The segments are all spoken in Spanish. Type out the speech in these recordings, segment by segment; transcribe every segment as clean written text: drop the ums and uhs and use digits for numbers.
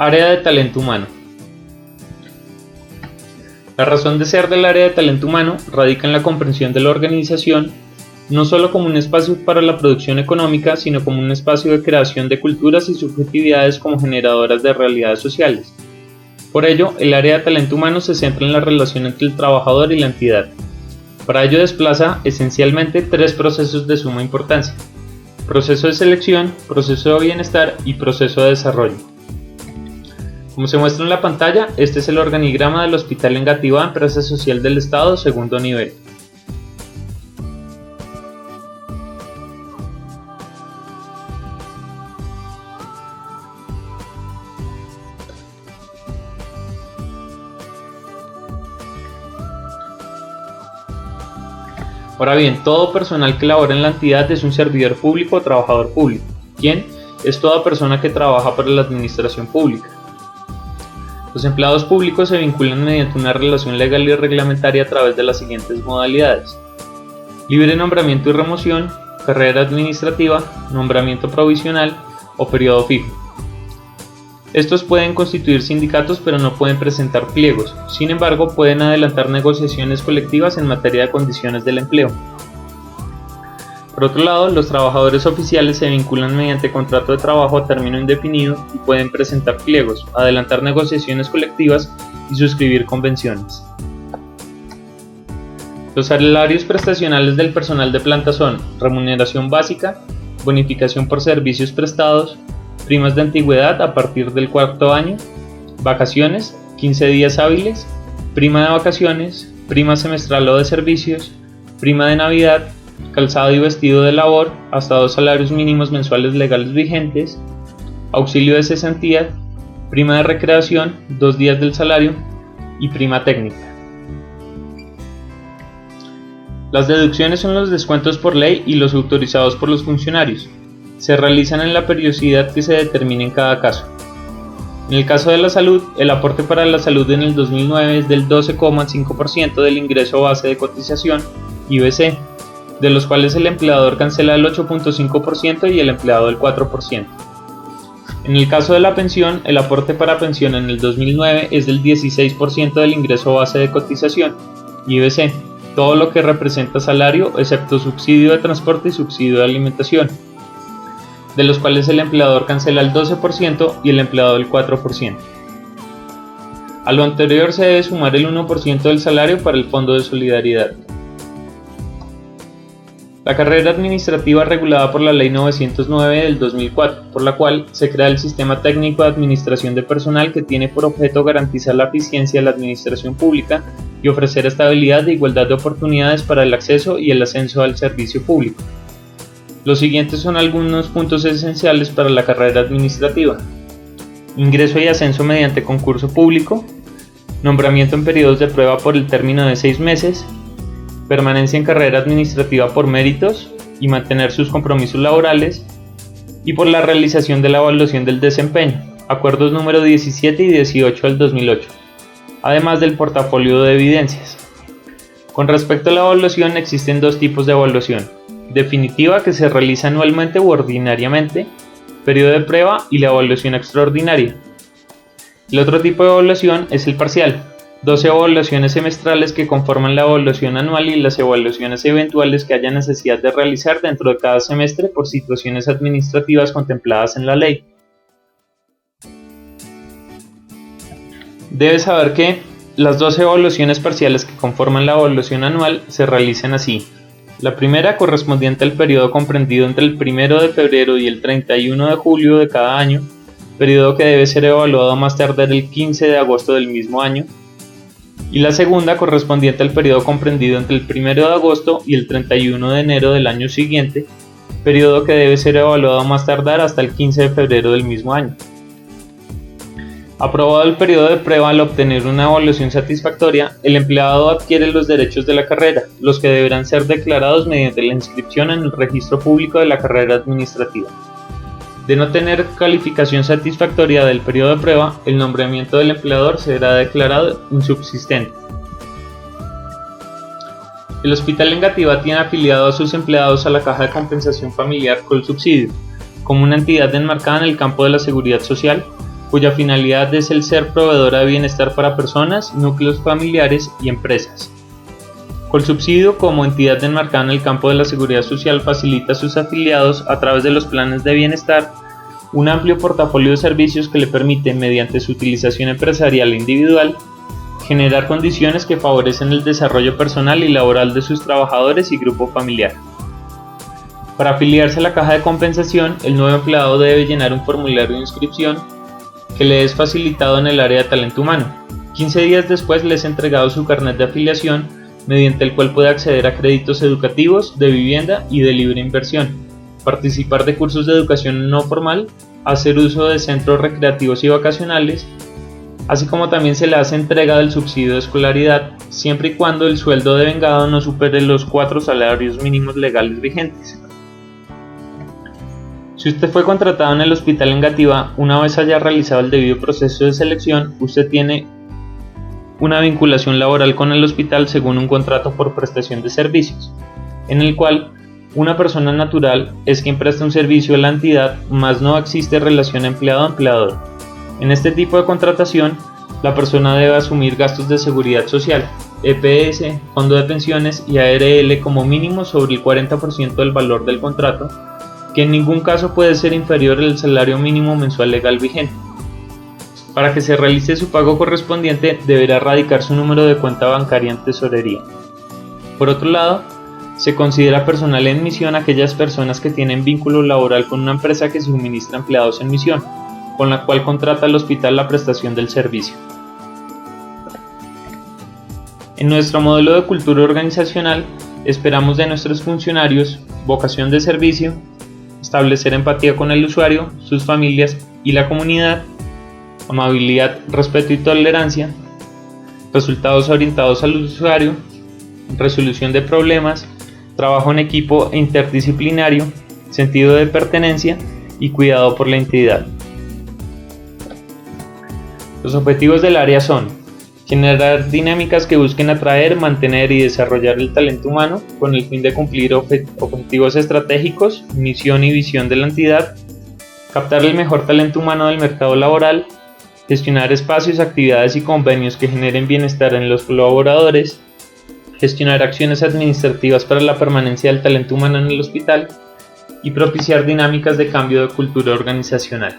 Área de talento humano. La razón de ser del área de talento humano radica en la comprensión de la organización no solo como un espacio para la producción económica, sino como un espacio de creación de culturas y subjetividades como generadoras de realidades sociales. Por ello, el área de talento humano se centra en la relación entre el trabajador y la entidad. Para ello desplaza esencialmente tres procesos de suma importancia: proceso de selección, proceso de bienestar y proceso de desarrollo. Como se muestra en la pantalla, este es el organigrama del Hospital Engativá, empresa social del Estado, segundo nivel. Ahora bien, todo personal que labora en la entidad es un servidor público o trabajador público, quien es toda persona que trabaja para la administración pública. Los empleados públicos se vinculan mediante una relación legal y reglamentaria a través de las siguientes modalidades: libre nombramiento y remoción, carrera administrativa, nombramiento provisional o periodo fijo. Estos pueden constituir sindicatos pero no pueden presentar pliegos, sin embargo pueden adelantar negociaciones colectivas en materia de condiciones del empleo. Por otro lado, los trabajadores oficiales se vinculan mediante contrato de trabajo a término indefinido y pueden presentar pliegos, adelantar negociaciones colectivas y suscribir convenciones. Los salarios prestacionales del personal de planta son remuneración básica, bonificación por servicios prestados, primas de antigüedad a partir del cuarto año, vacaciones, 15 días hábiles, prima de vacaciones, prima semestral o de servicios, prima de Navidad, calzado y vestido de labor, hasta 2 salarios mínimos mensuales legales vigentes, auxilio de cesantía, prima de recreación, 2 días del salario y prima técnica. Las deducciones son los descuentos por ley y los autorizados por los funcionarios. Se realizan en la periodicidad que se determine en cada caso. En el caso de la salud, el aporte para la salud en el 2009 es del 12,5% del ingreso base de cotización (IBC), de los cuales el empleador cancela el 8,5% y el empleado el 4%. En el caso de la pensión, el aporte para pensión en el 2009 es del 16% del ingreso base de cotización (IBC), todo lo que representa salario excepto subsidio de transporte y subsidio de alimentación, de los cuales el empleador cancela el 12% y el empleado el 4%. A lo anterior se debe sumar el 1% del salario para el Fondo de Solidaridad. La carrera administrativa regulada por la Ley 909 del 2004, por la cual se crea el Sistema Técnico de Administración de Personal, que tiene por objeto garantizar la eficiencia de la administración pública y ofrecer estabilidad e igualdad de oportunidades para el acceso y el ascenso al servicio público. Los siguientes son algunos puntos esenciales para la carrera administrativa: ingreso y ascenso mediante concurso público, nombramiento en periodos de prueba por el término de 6 meses, permanencia en carrera administrativa por méritos y mantener sus compromisos laborales, y por la realización de la evaluación del desempeño, acuerdos número 17 y 18 del 2008, además del portafolio de evidencias. Con respecto a la evaluación, existen 2 tipos de evaluación: definitiva, que se realiza anualmente u ordinariamente, periodo de prueba, y la evaluación extraordinaria. El otro tipo de evaluación es el parcial: 12 evaluaciones semestrales que conforman la evaluación anual y las evaluaciones eventuales que haya necesidad de realizar dentro de cada semestre por situaciones administrativas contempladas en la ley. Debes saber que las 12 evaluaciones parciales que conforman la evaluación anual se realizan así: la primera, correspondiente al periodo comprendido entre el 1 de febrero y el 31 de julio de cada año, periodo que debe ser evaluado a más tardar el 15 de agosto del mismo año, y la segunda, correspondiente al periodo comprendido entre el 1 de agosto y el 31 de enero del año siguiente, periodo que debe ser evaluado a más tardar hasta el 15 de febrero del mismo año. Aprobado el periodo de prueba, al obtener una evaluación satisfactoria, el empleado adquiere los derechos de la carrera, los que deberán ser declarados mediante la inscripción en el registro público de la carrera administrativa. De no tener calificación satisfactoria del periodo de prueba, el nombramiento del empleador será declarado insubsistente. El Hospital Engativá tiene afiliado a sus empleados a la Caja de Compensación Familiar Colsubsidio, como una entidad enmarcada en el campo de la seguridad social, cuya finalidad es el ser proveedora de bienestar para personas, núcleos familiares y empresas. Colsubsidio, como entidad enmarcada en el campo de la seguridad social, facilita a sus afiliados, a través de los planes de bienestar, un amplio portafolio de servicios que le permite, mediante su utilización empresarial e individual, generar condiciones que favorecen el desarrollo personal y laboral de sus trabajadores y grupo familiar. Para afiliarse a la caja de compensación, el nuevo empleado debe llenar un formulario de inscripción que le es facilitado en el área de talento humano. 15 días después le es entregado su carnet de afiliación, mediante el cual puede acceder a créditos educativos, de vivienda y de libre inversión, participar de cursos de educación no formal, hacer uso de centros recreativos y vacacionales, así como también se le hace entrega del subsidio de escolaridad, siempre y cuando el sueldo devengado no supere los 4 salarios mínimos legales vigentes. Si usted fue contratado en el hospital Engativá, una vez haya realizado el debido proceso de selección, usted tiene una vinculación laboral con el hospital según un contrato por prestación de servicios, en el cual una persona natural es quien presta un servicio a la entidad, mas no existe relación empleado-empleador. En este tipo de contratación, la persona debe asumir gastos de seguridad social, EPS, fondo de pensiones y ARL como mínimo sobre el 40% del valor del contrato, que en ningún caso puede ser inferior al salario mínimo mensual legal vigente. Para que se realice su pago correspondiente, deberá radicar su número de cuenta bancaria en tesorería. Por otro lado, se considera personal en misión aquellas personas que tienen vínculo laboral con una empresa que suministra empleados en misión, con la cual contrata el hospital la prestación del servicio. En nuestro modelo de cultura organizacional, esperamos de nuestros funcionarios vocación de servicio, establecer empatía con el usuario, sus familias y la comunidad, amabilidad, respeto y tolerancia, resultados orientados al usuario, resolución de problemas, trabajo en equipo e interdisciplinario, sentido de pertenencia y cuidado por la entidad. Los objetivos del área son generar dinámicas que busquen atraer, mantener y desarrollar el talento humano con el fin de cumplir objetivos estratégicos, misión y visión de la entidad, captar el mejor talento humano del mercado laboral, gestionar espacios, actividades y convenios que generen bienestar en los colaboradores, gestionar acciones administrativas para la permanencia del talento humano en el hospital y propiciar dinámicas de cambio de cultura organizacional.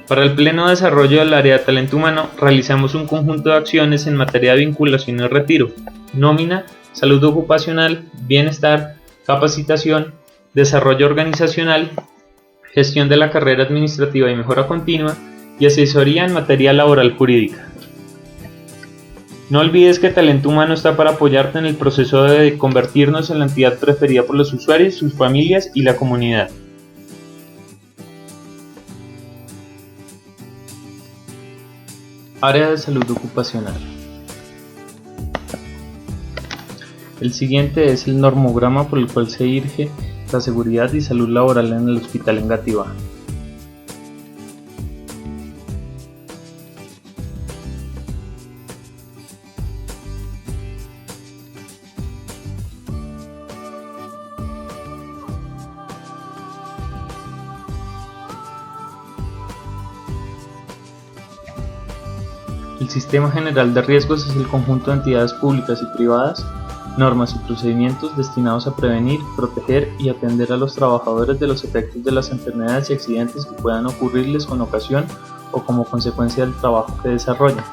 Para el pleno desarrollo del área de talento humano, realizamos un conjunto de acciones en materia de vinculación y retiro, nómina, salud ocupacional, bienestar, capacitación, desarrollo organizacional, gestión de la carrera administrativa y mejora continua, y asesoría en materia laboral jurídica. No olvides que Talento Humano está para apoyarte en el proceso de convertirnos en la entidad preferida por los usuarios, sus familias y la comunidad. Área de salud ocupacional. El siguiente es el normograma por el cual se rige la seguridad y salud laboral en el Hospital Engativá. El Sistema General de Riesgos es el conjunto de entidades públicas y privadas, normas y procedimientos destinados a prevenir, proteger y atender a los trabajadores de los efectos de las enfermedades y accidentes que puedan ocurrirles con ocasión o como consecuencia del trabajo que desarrollan.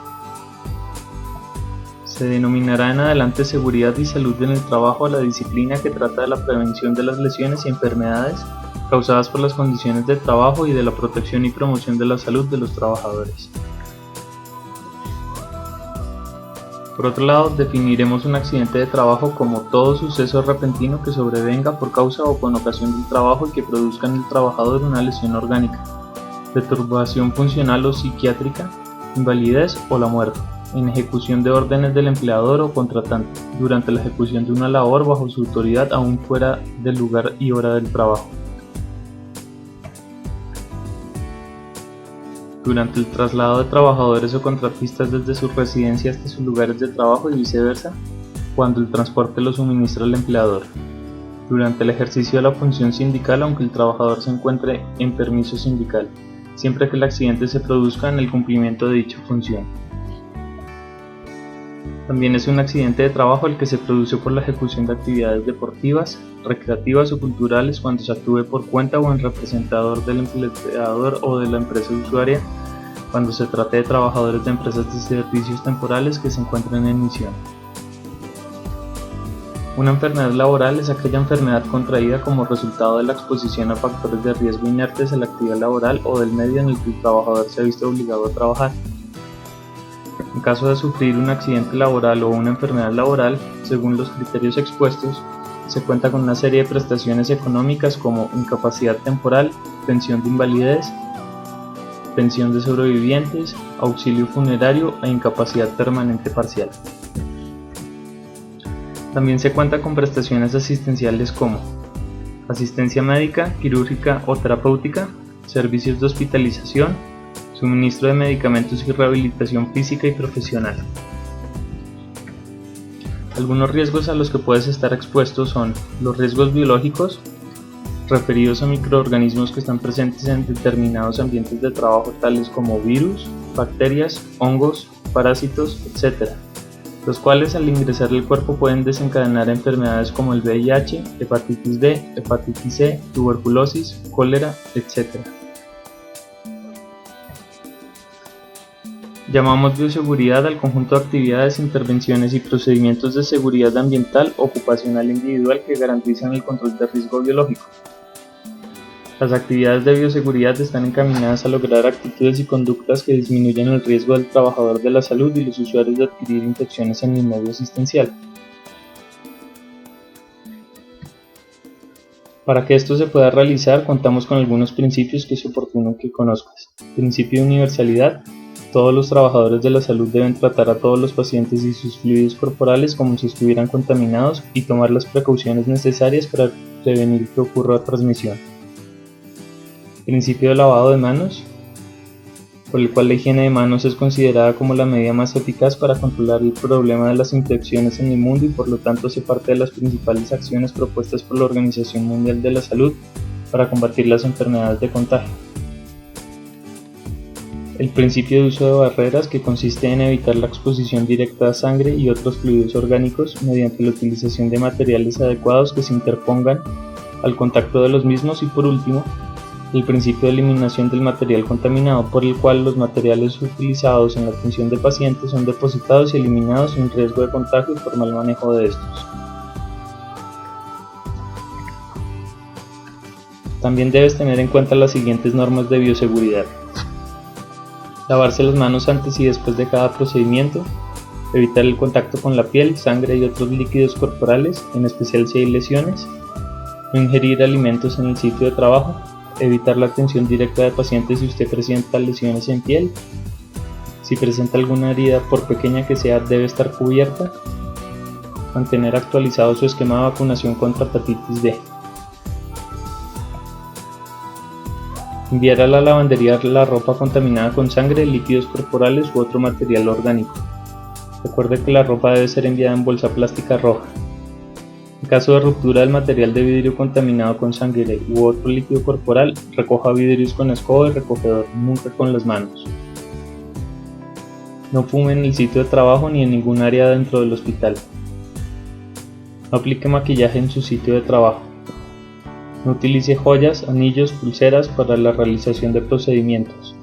Se denominará en adelante seguridad y salud en el trabajo a la disciplina que trata de la prevención de las lesiones y enfermedades causadas por las condiciones de trabajo y de la protección y promoción de la salud de los trabajadores. Por otro lado, definiremos un accidente de trabajo como todo suceso repentino que sobrevenga por causa o con ocasión del trabajo y que produzca en el trabajador una lesión orgánica, perturbación funcional o psiquiátrica, invalidez o la muerte, en ejecución de órdenes del empleador o contratante, durante la ejecución de una labor bajo su autoridad aún fuera del lugar y hora del trabajo. Durante el traslado de trabajadores o contratistas desde su residencia hasta sus lugares de trabajo y viceversa, cuando el transporte lo suministra el empleador. Durante el ejercicio de la función sindical aunque el trabajador se encuentre en permiso sindical. siempre que el accidente se produzca en el cumplimiento de dicha función. También es un accidente de trabajo el que se produce por la ejecución de actividades deportivas, recreativas o culturales cuando se actúe por cuenta o en representador del empleador o de la empresa usuaria, cuando se trate de trabajadores de empresas de servicios temporales que se encuentren en misión. Una enfermedad laboral es aquella enfermedad contraída como resultado de la exposición a factores de riesgo inertes a la actividad laboral o del medio en el que el trabajador se ha visto obligado a trabajar. En caso de sufrir un accidente laboral o una enfermedad laboral, según los criterios expuestos, se cuenta con una serie de prestaciones económicas como incapacidad temporal, pensión de invalidez, pensión de sobrevivientes, auxilio funerario e incapacidad permanente parcial. También se cuenta con prestaciones asistenciales como asistencia médica, quirúrgica o terapéutica, servicios de hospitalización, suministro de medicamentos y rehabilitación física y profesional. Algunos riesgos a los que puedes estar expuesto son los riesgos biológicos, referidos a microorganismos que están presentes en determinados ambientes de trabajo tales como virus, bacterias, hongos, parásitos, etc., los cuales al ingresar al cuerpo pueden desencadenar enfermedades como el VIH, hepatitis B, hepatitis C, tuberculosis, cólera, etc. Llamamos bioseguridad al conjunto de actividades, intervenciones y procedimientos de seguridad ambiental, ocupacional e individual que garantizan el control de riesgo biológico. Las actividades de bioseguridad están encaminadas a lograr actitudes y conductas que disminuyan el riesgo del trabajador de la salud y los usuarios de adquirir infecciones en el medio asistencial. Para que esto se pueda realizar, contamos con algunos principios que es oportuno que conozcas. Principio de universalidad. Todos los trabajadores de la salud deben tratar a todos los pacientes y sus fluidos corporales como si estuvieran contaminados y tomar las precauciones necesarias para prevenir que ocurra transmisión. Principio de lavado de manos, por el cual la higiene de manos es considerada como la medida más eficaz para controlar el problema de las infecciones en el mundo y por lo tanto hace parte de las principales acciones propuestas por la Organización Mundial de la Salud para combatir las enfermedades de contagio. El principio de uso de barreras, que consiste en evitar la exposición directa a sangre y otros fluidos orgánicos mediante la utilización de materiales adecuados que se interpongan al contacto de los mismos, y por último, el principio de eliminación del material contaminado, por el cual los materiales utilizados en la atención de pacientes son depositados y eliminados sin riesgo de contagio y formal manejo de estos. También debes tener en cuenta las siguientes normas de bioseguridad. Lavarse las manos antes y después de cada procedimiento, evitar el contacto con la piel, sangre y otros líquidos corporales, en especial si hay lesiones, no ingerir alimentos en el sitio de trabajo, evitar la atención directa de pacientes si usted presenta lesiones en piel, si presenta alguna herida por pequeña que sea debe estar cubierta, mantener actualizado su esquema de vacunación contra hepatitis B. Enviar a la lavandería la ropa contaminada con sangre, líquidos corporales u otro material orgánico. Recuerde que la ropa debe ser enviada en bolsa plástica roja. En caso de ruptura del material de vidrio contaminado con sangre u otro líquido corporal, recoja vidrios con escoba y recogedor, nunca con las manos. No fume en el sitio de trabajo ni en ningún área dentro del hospital. No aplique maquillaje en su sitio de trabajo. No utilice joyas, anillos, pulseras para la realización de procedimientos.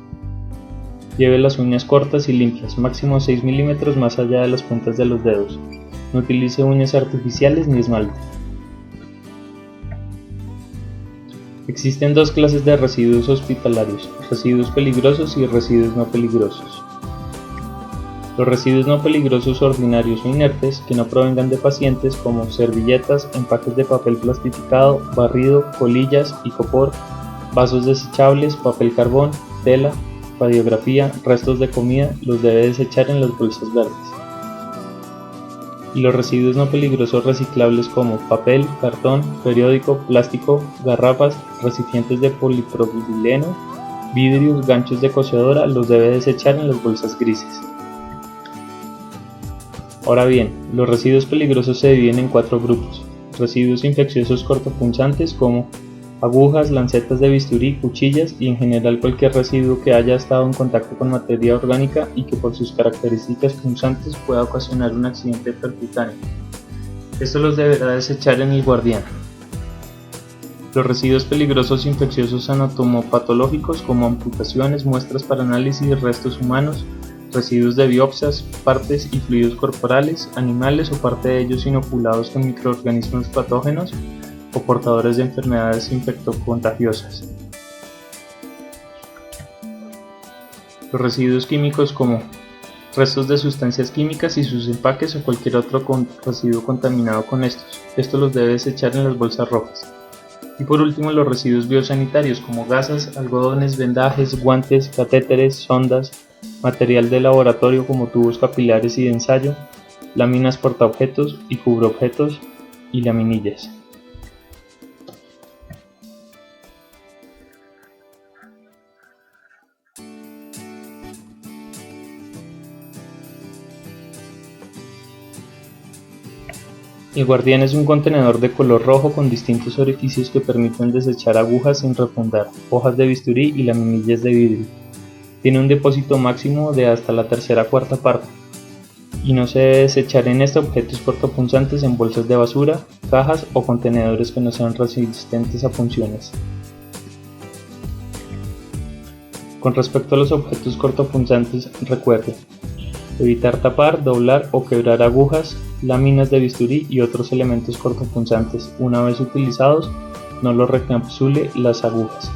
Lleve las uñas cortas y limpias, máximo 6 milímetros más allá de las puntas de los dedos. No utilice uñas artificiales ni esmalte. Existen dos clases de residuos hospitalarios: residuos peligrosos y residuos no peligrosos. Los residuos no peligrosos ordinarios o inertes que no provengan de pacientes, como servilletas, empaques de papel plastificado, barrido, colillas, icopor, vasos desechables, papel carbón, tela, radiografía, restos de comida, los debe desechar en las bolsas verdes. Y los residuos no peligrosos reciclables como papel, cartón, periódico, plástico, garrafas, recipientes de polipropileno, vidrios, ganchos de cocedora, los debe desechar en las bolsas grises. Ahora bien, los residuos peligrosos se dividen en 4 grupos: residuos infecciosos cortopunzantes como agujas, lancetas de bisturí, cuchillas y en general cualquier residuo que haya estado en contacto con materia orgánica y que por sus características punzantes pueda ocasionar un accidente percutáneo. Esto los deberá desechar en el guardián. Los residuos peligrosos infecciosos anatomopatológicos como amputaciones, muestras para análisis, restos humanos, residuos de biopsias, partes y fluidos corporales, animales o parte de ellos inoculados con microorganismos patógenos o portadores de enfermedades infectocontagiosas. Los residuos químicos como restos de sustancias químicas y sus empaques o cualquier otro residuo contaminado con estos. Esto los debe desechar en las bolsas rojas. Y por último, los residuos biosanitarios como gasas, algodones, vendajes, guantes, catéteres, sondas, material de laboratorio como tubos capilares y de ensayo, láminas portaobjetos y cubreobjetos y laminillas. El guardián es un contenedor de color rojo con distintos orificios que permiten desechar agujas sin refundar, hojas de bisturí y laminillas de vidrio. Tiene un depósito máximo de hasta la tercera cuarta parte y no se debe desechar en este objetos cortopunzantes en bolsas de basura, cajas o contenedores que no sean resistentes a punciones. Con respecto a los objetos cortopunzantes, recuerde evitar tapar, doblar o quebrar agujas, láminas de bisturí y otros elementos cortopunzantes. Una vez utilizados, no los recapsule las agujas.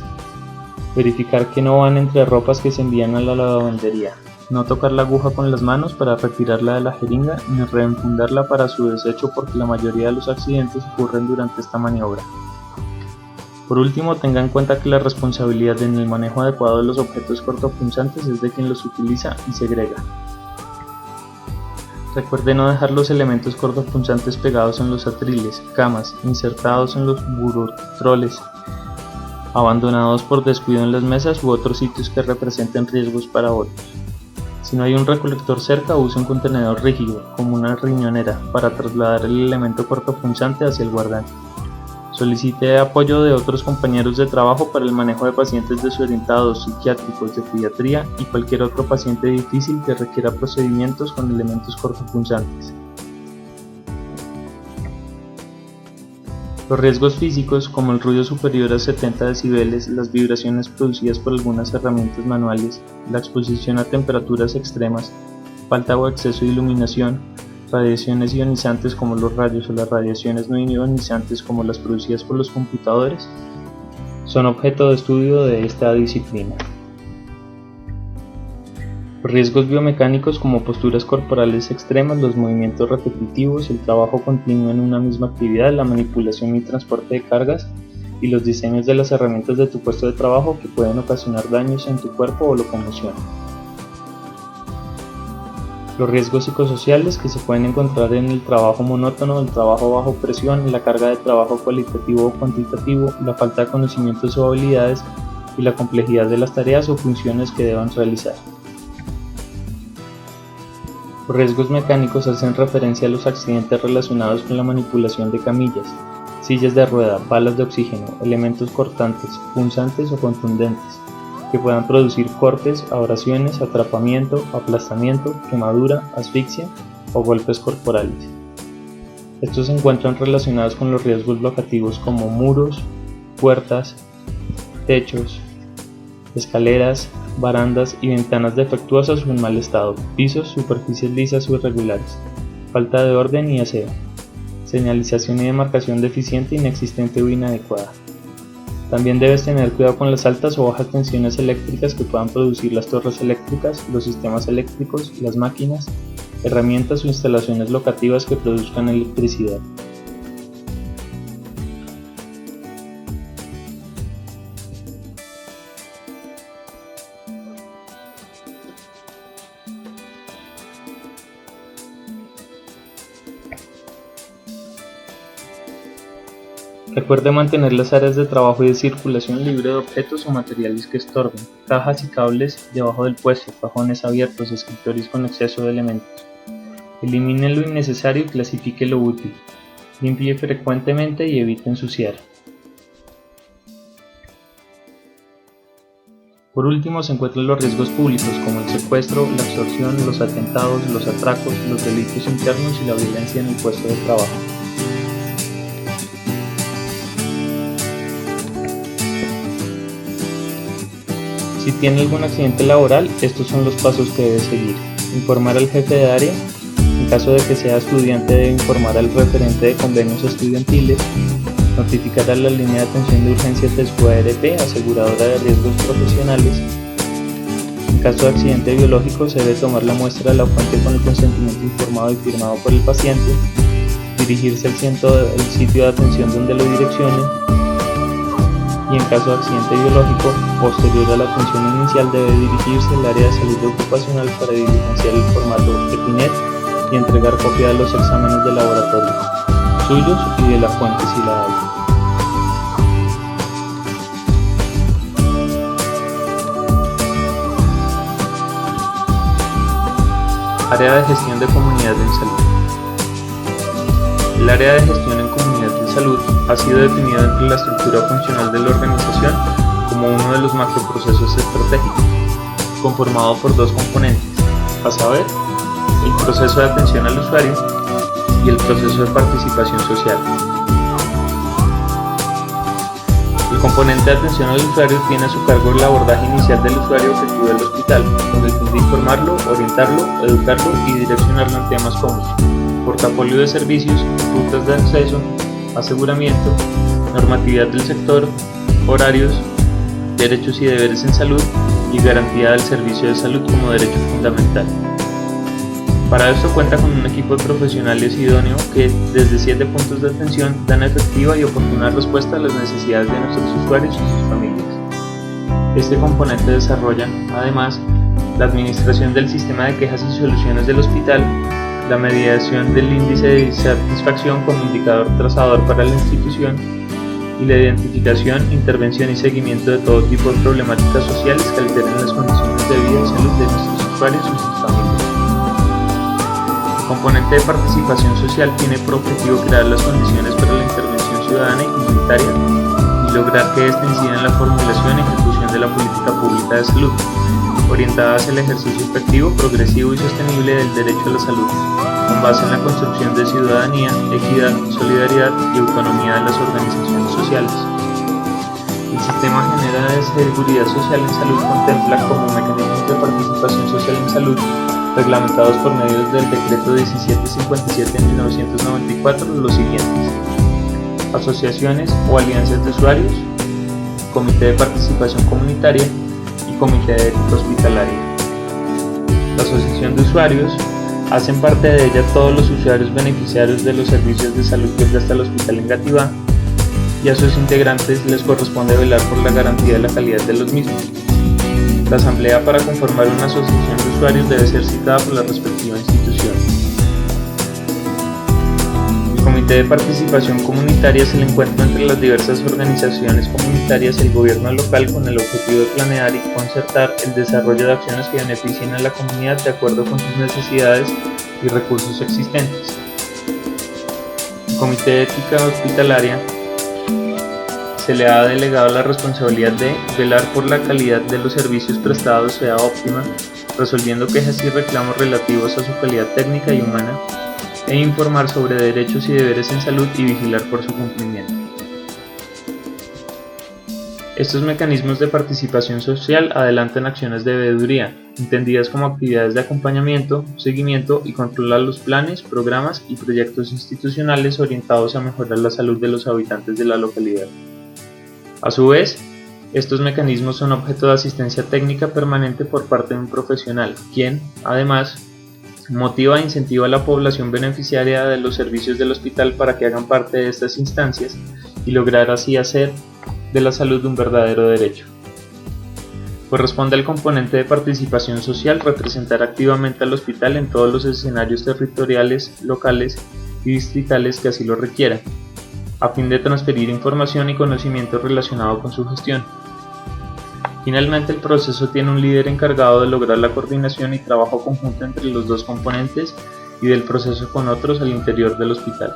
Verificar que no van entre ropas que se envían a la lavandería. No tocar la aguja con las manos para retirarla de la jeringa ni reenfundarla para su desecho porque la mayoría de los accidentes ocurren durante esta maniobra. Por último, tenga en cuenta que la responsabilidad en el manejo adecuado de los objetos cortopunzantes es de quien los utiliza y segrega. Recuerde no dejar los elementos cortopunzantes pegados en los atriles, camas, insertados en los burotroles, abandonados por descuido en las mesas u otros sitios que representen riesgos para otros. Si no hay un recolector cerca, use un contenedor rígido, como una riñonera, para trasladar el elemento cortopunzante hacia el guardián. Solicite apoyo de otros compañeros de trabajo para el manejo de pacientes desorientados, psiquiátricos, de pediatría y cualquier otro paciente difícil que requiera procedimientos con elementos cortopunzantes. Los riesgos físicos, como el ruido superior a 70 decibeles, las vibraciones producidas por algunas herramientas manuales, la exposición a temperaturas extremas, falta o exceso de iluminación, radiaciones ionizantes como los rayos o las radiaciones no ionizantes como las producidas por los computadores, son objeto de estudio de esta disciplina. Los riesgos biomecánicos como posturas corporales extremas, los movimientos repetitivos, el trabajo continuo en una misma actividad, la manipulación y transporte de cargas y los diseños de las herramientas de tu puesto de trabajo que pueden ocasionar daños en tu cuerpo o locomoción. Los riesgos psicosociales que se pueden encontrar en el trabajo monótono, el trabajo bajo presión, la carga de trabajo cualitativo o cuantitativo, la falta de conocimientos o habilidades y la complejidad de las tareas o funciones que deban realizar. Los riesgos mecánicos hacen referencia a los accidentes relacionados con la manipulación de camillas, sillas de rueda, balas de oxígeno, elementos cortantes, punzantes o contundentes, que puedan producir cortes, abrasiones, atrapamiento, aplastamiento, quemadura, asfixia o golpes corporales. Estos se encuentran relacionados con los riesgos locativos como muros, puertas, techos, escaleras, barandas y ventanas defectuosas o en mal estado, pisos, superficies lisas o irregulares, falta de orden y aseo, señalización y demarcación deficiente, inexistente o inadecuada. También debes tener cuidado con las altas o bajas tensiones eléctricas que puedan producir las torres eléctricas, los sistemas eléctricos, las máquinas, herramientas o instalaciones locativas que produzcan electricidad. Recuerde mantener las áreas de trabajo y de circulación libre de objetos o materiales que estorben, cajas y cables debajo del puesto, cajones abiertos, escritorios con exceso de elementos. Elimine lo innecesario y clasifique lo útil. Limpie frecuentemente y evite ensuciar. Por último se encuentran los riesgos públicos como el secuestro, la extorsión, los atentados, los atracos, los delitos internos y la violencia en el puesto de trabajo. Si tiene algún accidente laboral, estos son los pasos que debe seguir. Informar al jefe de área. En caso de que sea estudiante, debe informar al referente de convenios estudiantiles. Notificar a la línea de atención de urgencias de su ARP, aseguradora de riesgos profesionales. En caso de accidente biológico, se debe tomar la muestra de la fuente con el consentimiento informado y firmado por el paciente. Dirigirse al sitio de atención donde lo direccionen. Y en caso de accidente biológico, posterior a la atención inicial, debe dirigirse al área de salud ocupacional para diligenciar el formato EPINET y entregar copia de los exámenes de laboratorio, suyos y de la fuente si la hay. Área de gestión de comunidad en salud. El área de gestión en comunidad de salud ha sido definido entre la estructura funcional de la organización como uno de los macroprocesos estratégicos, conformado por dos componentes, a saber, el proceso de atención al usuario y el proceso de participación social. El componente de atención al usuario tiene a su cargo el abordaje inicial del usuario objetivo del hospital, con el fin de informarlo, orientarlo, educarlo y direccionarlo en temas como portafolio de servicios, rutas de acceso, aseguramiento, normatividad del sector, horarios, derechos y deberes en salud y garantía del servicio de salud como derecho fundamental. Para esto cuenta con un equipo de profesionales idóneo que, desde 7 puntos de atención, dan efectiva y oportuna respuesta a las necesidades de nuestros usuarios y sus familias. Este componente desarrolla, además, la administración del sistema de quejas y soluciones del hospital, la mediación del índice de satisfacción como indicador trazador para la institución y la identificación, intervención y seguimiento de todo tipo de problemáticas sociales que alteren las condiciones de vida y salud de nuestros usuarios y sus familias. El componente de participación social tiene por objetivo crear las condiciones para la intervención ciudadana y comunitaria y lograr que ésta incida en la formulación y ejecución de la política pública de salud, orientada hacia el ejercicio efectivo, progresivo y sostenible del derecho a la salud, con base en la construcción de ciudadanía, equidad, solidaridad y autonomía de las organizaciones sociales. El Sistema General de Seguridad Social en Salud contempla como mecanismos de participación social en salud, reglamentados por medio del Decreto 1757 de 1994, los siguientes: asociaciones o alianzas de usuarios, comité de participación comunitaria y comité de ética hospitalaria. La asociación de usuarios hacen parte de ella todos los usuarios beneficiarios de los servicios de salud que presta el hospital en Gativá, y a sus integrantes les corresponde velar por la garantía de la calidad de los mismos. La asamblea para conformar una asociación de usuarios debe ser citada por la respectiva institución. El comité de participación comunitaria es el encuentro entre las diversas organizaciones comunitarias y el gobierno local con el objetivo de planear y concertar el desarrollo de acciones que beneficien a la comunidad de acuerdo con sus necesidades y recursos existentes. El comité de ética hospitalaria se le ha delegado la responsabilidad de velar por la calidad de los servicios prestados sea óptima, resolviendo quejas y reclamos relativos a su calidad técnica y humana, e informar sobre derechos y deberes en salud y vigilar por su cumplimiento. Estos mecanismos de participación social adelantan acciones de veeduría, entendidas como actividades de acompañamiento, seguimiento y control a los planes, programas y proyectos institucionales orientados a mejorar la salud de los habitantes de la localidad. A su vez, estos mecanismos son objeto de asistencia técnica permanente por parte de un profesional, quien, además, motiva e incentiva a la población beneficiaria de los servicios del hospital para que hagan parte de estas instancias y lograr así hacer de la salud un verdadero derecho. Corresponde al componente de participación social representar activamente al hospital en todos los escenarios territoriales, locales y distritales que así lo requieran, a fin de transferir información y conocimiento relacionado con su gestión. Finalmente, el proceso tiene un líder encargado de lograr la coordinación y trabajo conjunto entre los dos componentes y del proceso con otros al interior del hospital.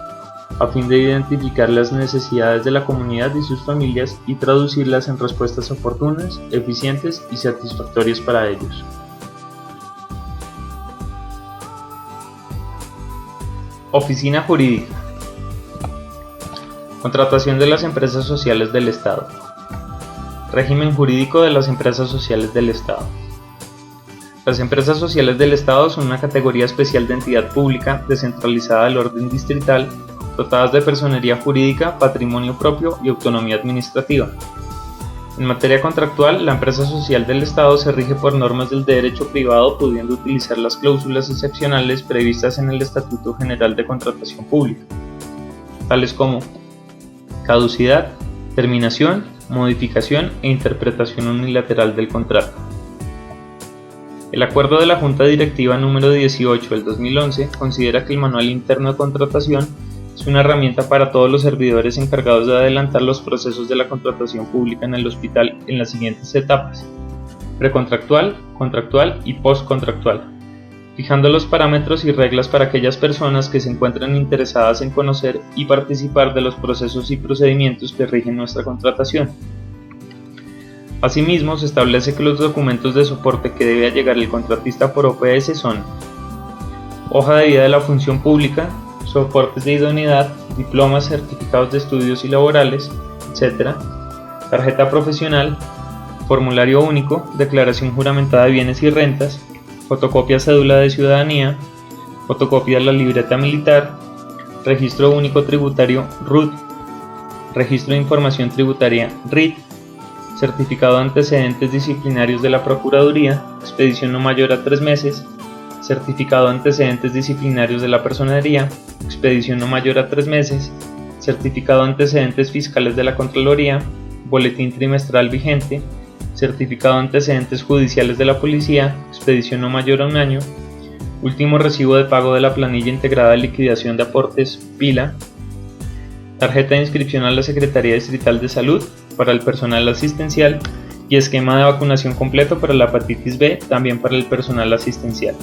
a fin de identificar las necesidades de la comunidad y sus familias y traducirlas en respuestas oportunas, eficientes y satisfactorias para ellos. Oficina Jurídica. Contratación de las empresas sociales del Estado. Régimen jurídico de las empresas sociales del Estado. Las empresas sociales del Estado son una categoría especial de entidad pública descentralizada del orden distrital, dotadas de personería jurídica, patrimonio propio y autonomía administrativa. En materia contractual, la empresa social del Estado se rige por normas del derecho privado, pudiendo utilizar las cláusulas excepcionales previstas en el Estatuto General de Contratación Pública, tales como caducidad, terminación, modificación e interpretación unilateral del contrato. El acuerdo de la Junta Directiva número 18 del 2011 considera que el Manual Interno de Contratación es una herramienta para todos los servidores encargados de adelantar los procesos de la contratación pública en el hospital en las siguientes etapas: precontractual, contractual y postcontractual, fijando los parámetros y reglas para aquellas personas que se encuentran interesadas en conocer y participar de los procesos y procedimientos que rigen nuestra contratación. Asimismo, se establece que los documentos de soporte que debe llegar el contratista por OPS son: hoja de vida de la función pública, soportes de idoneidad, diplomas, certificados de estudios y laborales, etc., tarjeta profesional, formulario único, declaración juramentada de bienes y rentas, fotocopia cédula de ciudadanía, fotocopia de la libreta militar, registro único tributario RUT, registro de información tributaria RIT, certificado de antecedentes disciplinarios de la Procuraduría, expedición no mayor a 3 meses, certificado de antecedentes disciplinarios de la Personería, expedición no mayor a 3 meses, certificado de antecedentes fiscales de la Contraloría, boletín trimestral vigente, certificado de antecedentes judiciales de la Policía, expedición no mayor a 1 año, último recibo de pago de la planilla integrada de liquidación de aportes PILA, tarjeta de inscripción a la Secretaría Distrital de Salud para el personal asistencial y esquema de vacunación completo para la hepatitis B, también para el personal asistencial.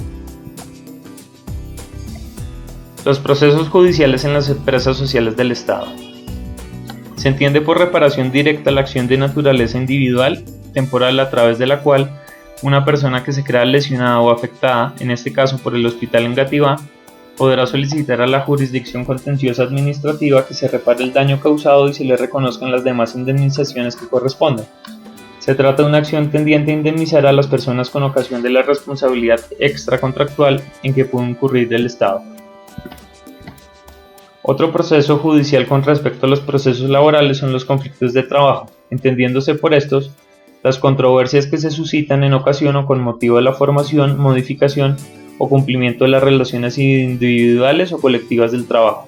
Los procesos judiciales en las empresas sociales del Estado. Se entiende por reparación directa la acción de naturaleza individual, temporal, a través de la cual una persona que se crea lesionada o afectada, en este caso por el hospital en Gativá, podrá solicitar a la jurisdicción contenciosa administrativa que se repare el daño causado y se le reconozcan las demás indemnizaciones que correspondan. Se trata de una acción tendiente a indemnizar a las personas con ocasión de la responsabilidad extracontractual en que puede incurrir el Estado. Otro proceso judicial con respecto a los procesos laborales son los conflictos de trabajo, entendiéndose por estos las controversias que se suscitan en ocasión o con motivo de la formación, modificación o cumplimiento de las relaciones individuales o colectivas del trabajo.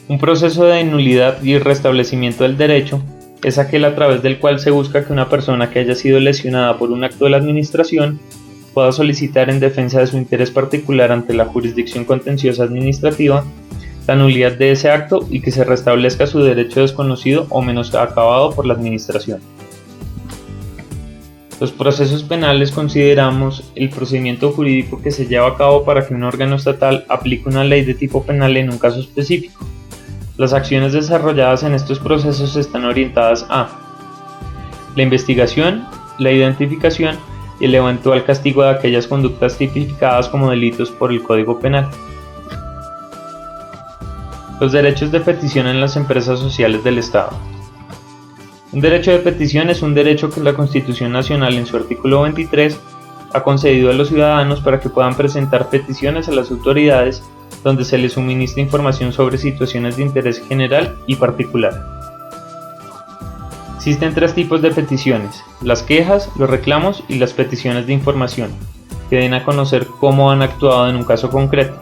Un proceso de nulidad y restablecimiento del derecho es aquel a través del cual se busca que una persona que haya sido lesionada por un acto de la administración pueda solicitar en defensa de su interés particular ante la jurisdicción contenciosa administrativa la nulidad de ese acto y que se restablezca su derecho desconocido o menoscabado por la administración. Los procesos penales consideramos el procedimiento jurídico que se lleva a cabo para que un órgano estatal aplique una ley de tipo penal en un caso específico. Las acciones desarrolladas en estos procesos están orientadas a la investigación, la identificación y el eventual castigo de aquellas conductas tipificadas como delitos por el Código Penal. Los derechos de petición en las empresas sociales del Estado. Un derecho de petición es un derecho que la Constitución Nacional en su artículo 23 ha concedido a los ciudadanos para que puedan presentar peticiones a las autoridades donde se les suministra información sobre situaciones de interés general y particular. Existen 3 tipos de peticiones: las quejas, los reclamos y las peticiones de información, que den a conocer cómo han actuado en un caso concreto,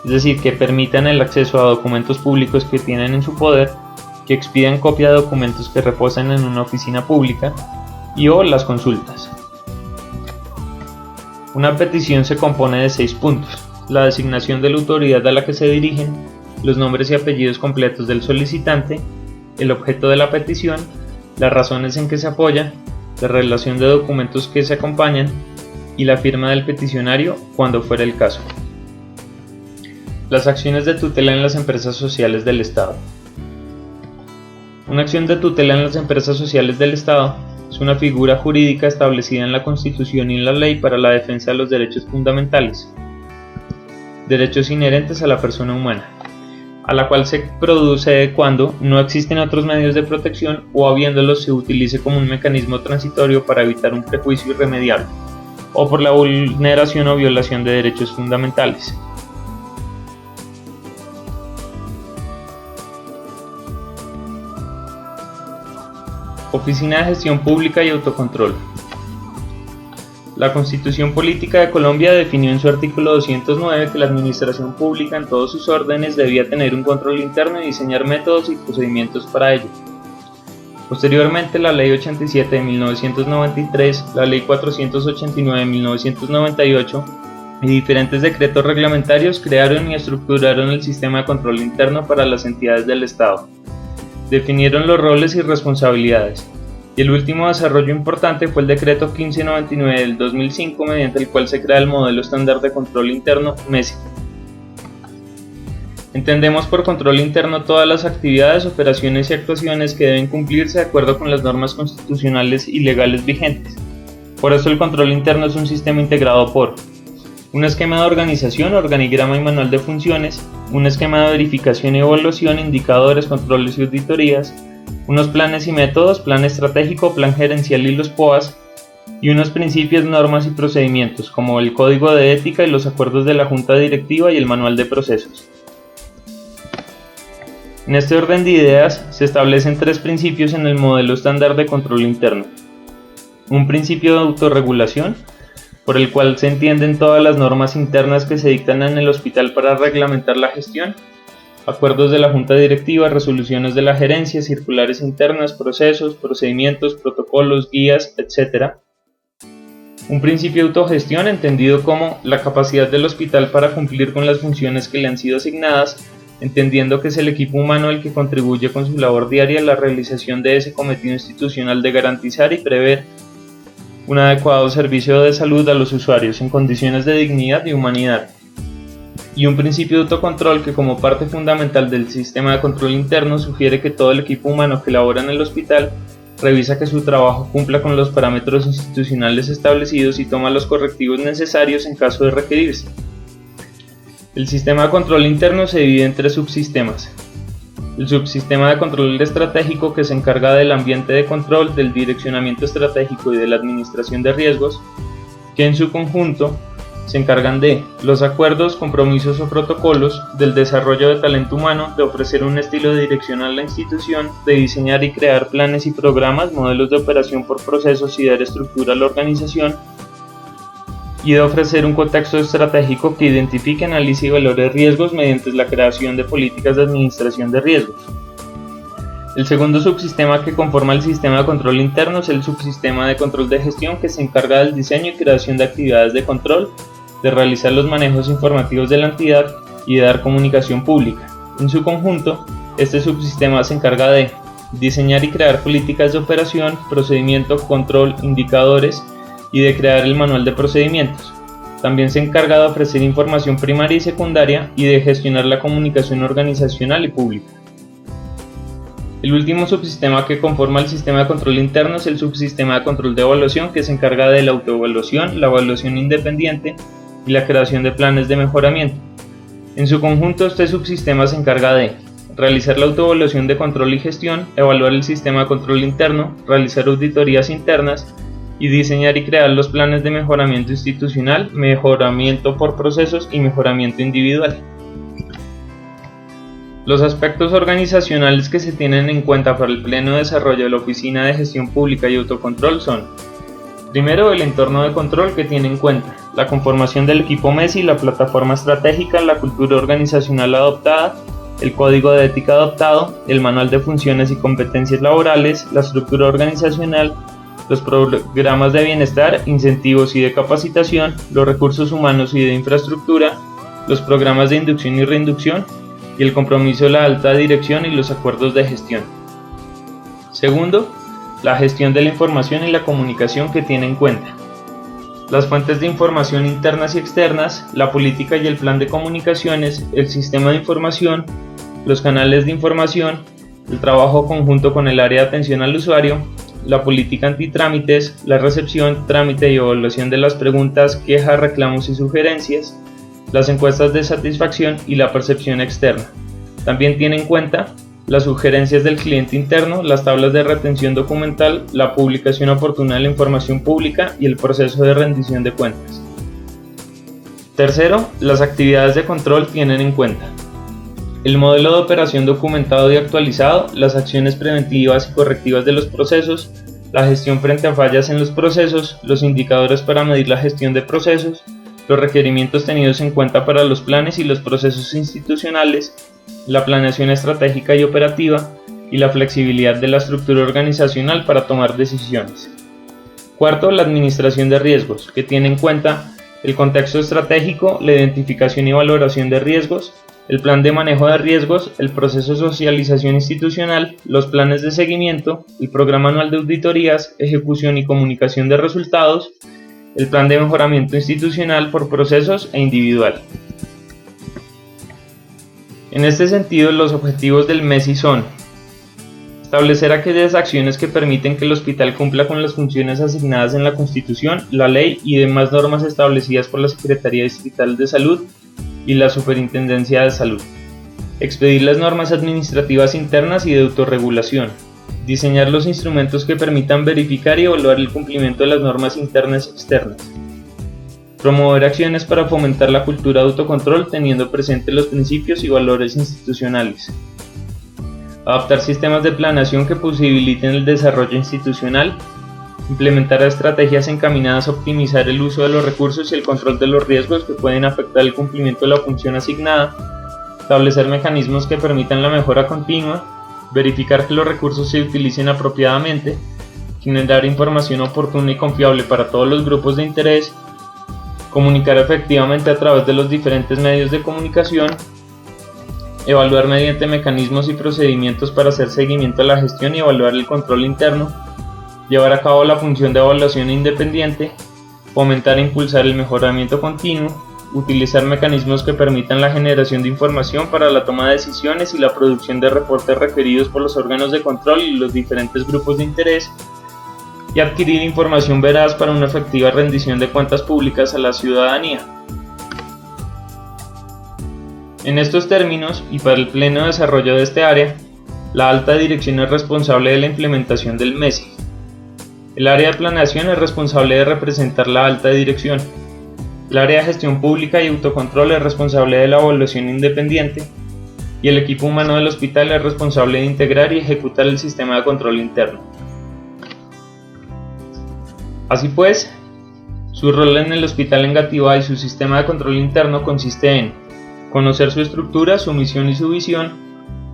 es decir, que permitan el acceso a documentos públicos que tienen en su poder, que expidan copia de documentos que reposan en una oficina pública o las consultas. Una petición se compone de 6 puntos: la designación de la autoridad a la que se dirigen, los nombres y apellidos completos del solicitante, el objeto de la petición, las razones en que se apoya, la relación de documentos que se acompañan y la firma del peticionario cuando fuera el caso. Las acciones de tutela en las empresas sociales del Estado. Una acción de tutela en las empresas sociales del Estado es una figura jurídica establecida en la Constitución y en la ley para la defensa de los derechos fundamentales, derechos inherentes a la persona humana, a la cual se produce cuando no existen otros medios de protección o habiéndolos se utilice como un mecanismo transitorio para evitar un prejuicio irremediable, o por la vulneración o violación de derechos fundamentales. Oficina de Gestión Pública y Autocontrol. La Constitución Política de Colombia definió en su artículo 209 que la administración pública en todos sus órdenes debía tener un control interno y diseñar métodos y procedimientos para ello. Posteriormente, la Ley 87 de 1993, la Ley 489 de 1998 y diferentes decretos reglamentarios crearon y estructuraron el sistema de control interno para las entidades del Estado. Definieron los roles y responsabilidades. Y el último desarrollo importante fue el Decreto 1599 del 2005, mediante el cual se crea el Modelo Estándar de Control Interno (MESI). Entendemos por control interno todas las actividades, operaciones y actuaciones que deben cumplirse de acuerdo con las normas constitucionales y legales vigentes. Por eso el control interno es un sistema integrado por un esquema de organización, organigrama y manual de funciones, un esquema de verificación y evaluación, indicadores, controles y auditorías, unos planes y métodos, plan estratégico, plan gerencial y los POAs, y unos principios, normas y procedimientos, como el Código de Ética y los acuerdos de la Junta Directiva y el Manual de Procesos. En este orden de ideas se establecen tres principios en el modelo estándar de control interno. Un principio de autorregulación, por el cual se entienden todas las normas internas que se dictan en el hospital para reglamentar la gestión, acuerdos de la Junta Directiva, resoluciones de la gerencia, circulares internas, procesos, procedimientos, protocolos, guías, etc. Un principio de autogestión entendido como la capacidad del hospital para cumplir con las funciones que le han sido asignadas, entendiendo que es el equipo humano el que contribuye con su labor diaria a la realización de ese cometido institucional de garantizar y prever un adecuado servicio de salud a los usuarios en condiciones de dignidad y humanidad. Y un principio de autocontrol que como parte fundamental del sistema de control interno sugiere que todo el equipo humano que labora en el hospital revisa que su trabajo cumpla con los parámetros institucionales establecidos y toma los correctivos necesarios en caso de requerirse. El sistema de control interno se divide en tres subsistemas. El subsistema de control estratégico, que se encarga del ambiente de control, del direccionamiento estratégico y de la administración de riesgos, que en su conjunto se encargan de los acuerdos, compromisos o protocolos, del desarrollo de talento humano, de ofrecer un estilo de dirección a la institución, de diseñar y crear planes y programas, modelos de operación por procesos y dar estructura a la organización, y de ofrecer un contexto estratégico que identifique, analice y valore riesgos mediante la creación de políticas de administración de riesgos. El segundo subsistema que conforma el sistema de control interno es el subsistema de control de gestión, que se encarga del diseño y creación de actividades de control, de realizar los manejos informativos de la entidad y de dar comunicación pública. En su conjunto, este subsistema se encarga de diseñar y crear políticas de operación, procedimiento, control, indicadores y de crear el manual de procedimientos. También se encarga de ofrecer información primaria y secundaria y de gestionar la comunicación organizacional y pública. El último subsistema que conforma el sistema de control interno es el subsistema de control de evaluación, que se encarga de la autoevaluación, la evaluación independiente y la creación de planes de mejoramiento. En su conjunto, este subsistema se encarga de realizar la autoevaluación de control y gestión, evaluar el sistema de control interno, realizar auditorías internas y diseñar y crear los planes de mejoramiento institucional, mejoramiento por procesos y mejoramiento individual. Los aspectos organizacionales que se tienen en cuenta para el pleno desarrollo de la Oficina de Gestión Pública y Autocontrol son: primero, el entorno de control, que tiene en cuenta la conformación del equipo MESI, la plataforma estratégica, la cultura organizacional adoptada, el código de ética adoptado, el manual de funciones y competencias laborales, la estructura organizacional, los programas de bienestar, incentivos y de capacitación, los recursos humanos y de infraestructura, los programas de inducción y reinducción, y el compromiso de la alta dirección y los acuerdos de gestión. Segundo, la gestión de la información y la comunicación, que tiene en cuenta las fuentes de información internas y externas, la política y el plan de comunicaciones, el sistema de información, los canales de información, el trabajo conjunto con el área de atención al usuario, la política antitrámites, la recepción, trámite y evaluación de las preguntas, quejas, reclamos y sugerencias, las encuestas de satisfacción y la percepción externa. También tiene en cuenta las sugerencias del cliente interno, las tablas de retención documental, la publicación oportuna de la información pública y el proceso de rendición de cuentas. Tercero, las actividades de control tienen en cuenta el modelo de operación documentado y actualizado, las acciones preventivas y correctivas de los procesos, la gestión frente a fallas en los procesos, los indicadores para medir la gestión de procesos, los requerimientos tenidos en cuenta para los planes y los procesos institucionales, la planeación estratégica y operativa y la flexibilidad de la estructura organizacional para tomar decisiones. Cuarto, la administración de riesgos, que tiene en cuenta el contexto estratégico, la identificación y valoración de riesgos, el plan de manejo de riesgos, el proceso de socialización institucional, los planes de seguimiento, el programa anual de auditorías, ejecución y comunicación de resultados, el plan de mejoramiento institucional por procesos e individual. En este sentido, los objetivos del MESI son establecer aquellas acciones que permiten que el hospital cumpla con las funciones asignadas en la Constitución, la ley y demás normas establecidas por la Secretaría Distrital de Salud y la Superintendencia de Salud. Expedir las normas administrativas internas y de autorregulación. Diseñar los instrumentos que permitan verificar y evaluar el cumplimiento de las normas internas y externas. Promover acciones para fomentar la cultura de autocontrol teniendo presente los principios y valores institucionales. Adaptar sistemas de planeación que posibiliten el desarrollo institucional. Implementar estrategias encaminadas a optimizar el uso de los recursos y el control de los riesgos que pueden afectar el cumplimiento de la función asignada. Establecer mecanismos que permitan la mejora continua. Verificar que los recursos se utilicen apropiadamente. Generar información oportuna y confiable para todos los grupos de interés. Comunicar efectivamente a través de los diferentes medios de comunicación. Evaluar mediante mecanismos y procedimientos para hacer seguimiento a la gestión y evaluar el control interno. Llevar a cabo la función de evaluación independiente, fomentar e impulsar el mejoramiento continuo, utilizar mecanismos que permitan la generación de información para la toma de decisiones y la producción de reportes requeridos por los órganos de control y los diferentes grupos de interés, y adquirir información veraz para una efectiva rendición de cuentas públicas a la ciudadanía. En estos términos, y para el pleno desarrollo de este área, la alta dirección es responsable de la implementación del MESI. El área de planeación es responsable de representar la alta dirección. El área de gestión pública y autocontrol es responsable de la evaluación independiente. Y el equipo humano del hospital es responsable de integrar y ejecutar el sistema de control interno. Así pues, su rol en el hospital en Gativá y su sistema de control interno consiste en conocer su estructura, su misión y su visión,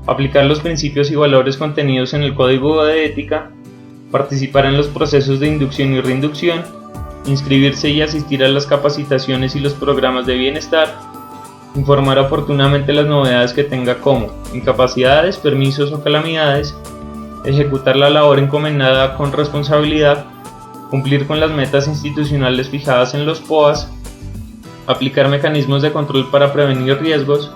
aplicar los principios y valores contenidos en el Código de Ética, participar en los procesos de inducción y reinducción, inscribirse y asistir a las capacitaciones y los programas de bienestar, informar oportunamente las novedades que tenga como incapacidades, permisos o calamidades, ejecutar la labor encomendada con responsabilidad, cumplir con las metas institucionales fijadas en los POAS, aplicar mecanismos de control para prevenir riesgos,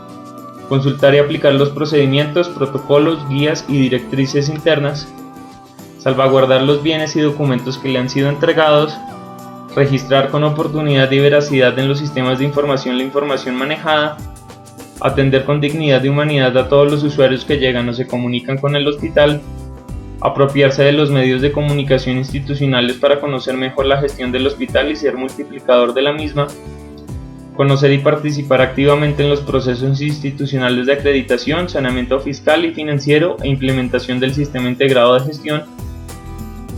consultar y aplicar los procedimientos, protocolos, guías y directrices internas, salvaguardar los bienes y documentos que le han sido entregados, registrar con oportunidad y veracidad en los sistemas de información la información manejada, atender con dignidad y humanidad a todos los usuarios que llegan o se comunican con el hospital, apropiarse de los medios de comunicación institucionales para conocer mejor la gestión del hospital y ser multiplicador de la misma, conocer y participar activamente en los procesos institucionales de acreditación, saneamiento fiscal y financiero e implementación del sistema integrado de gestión,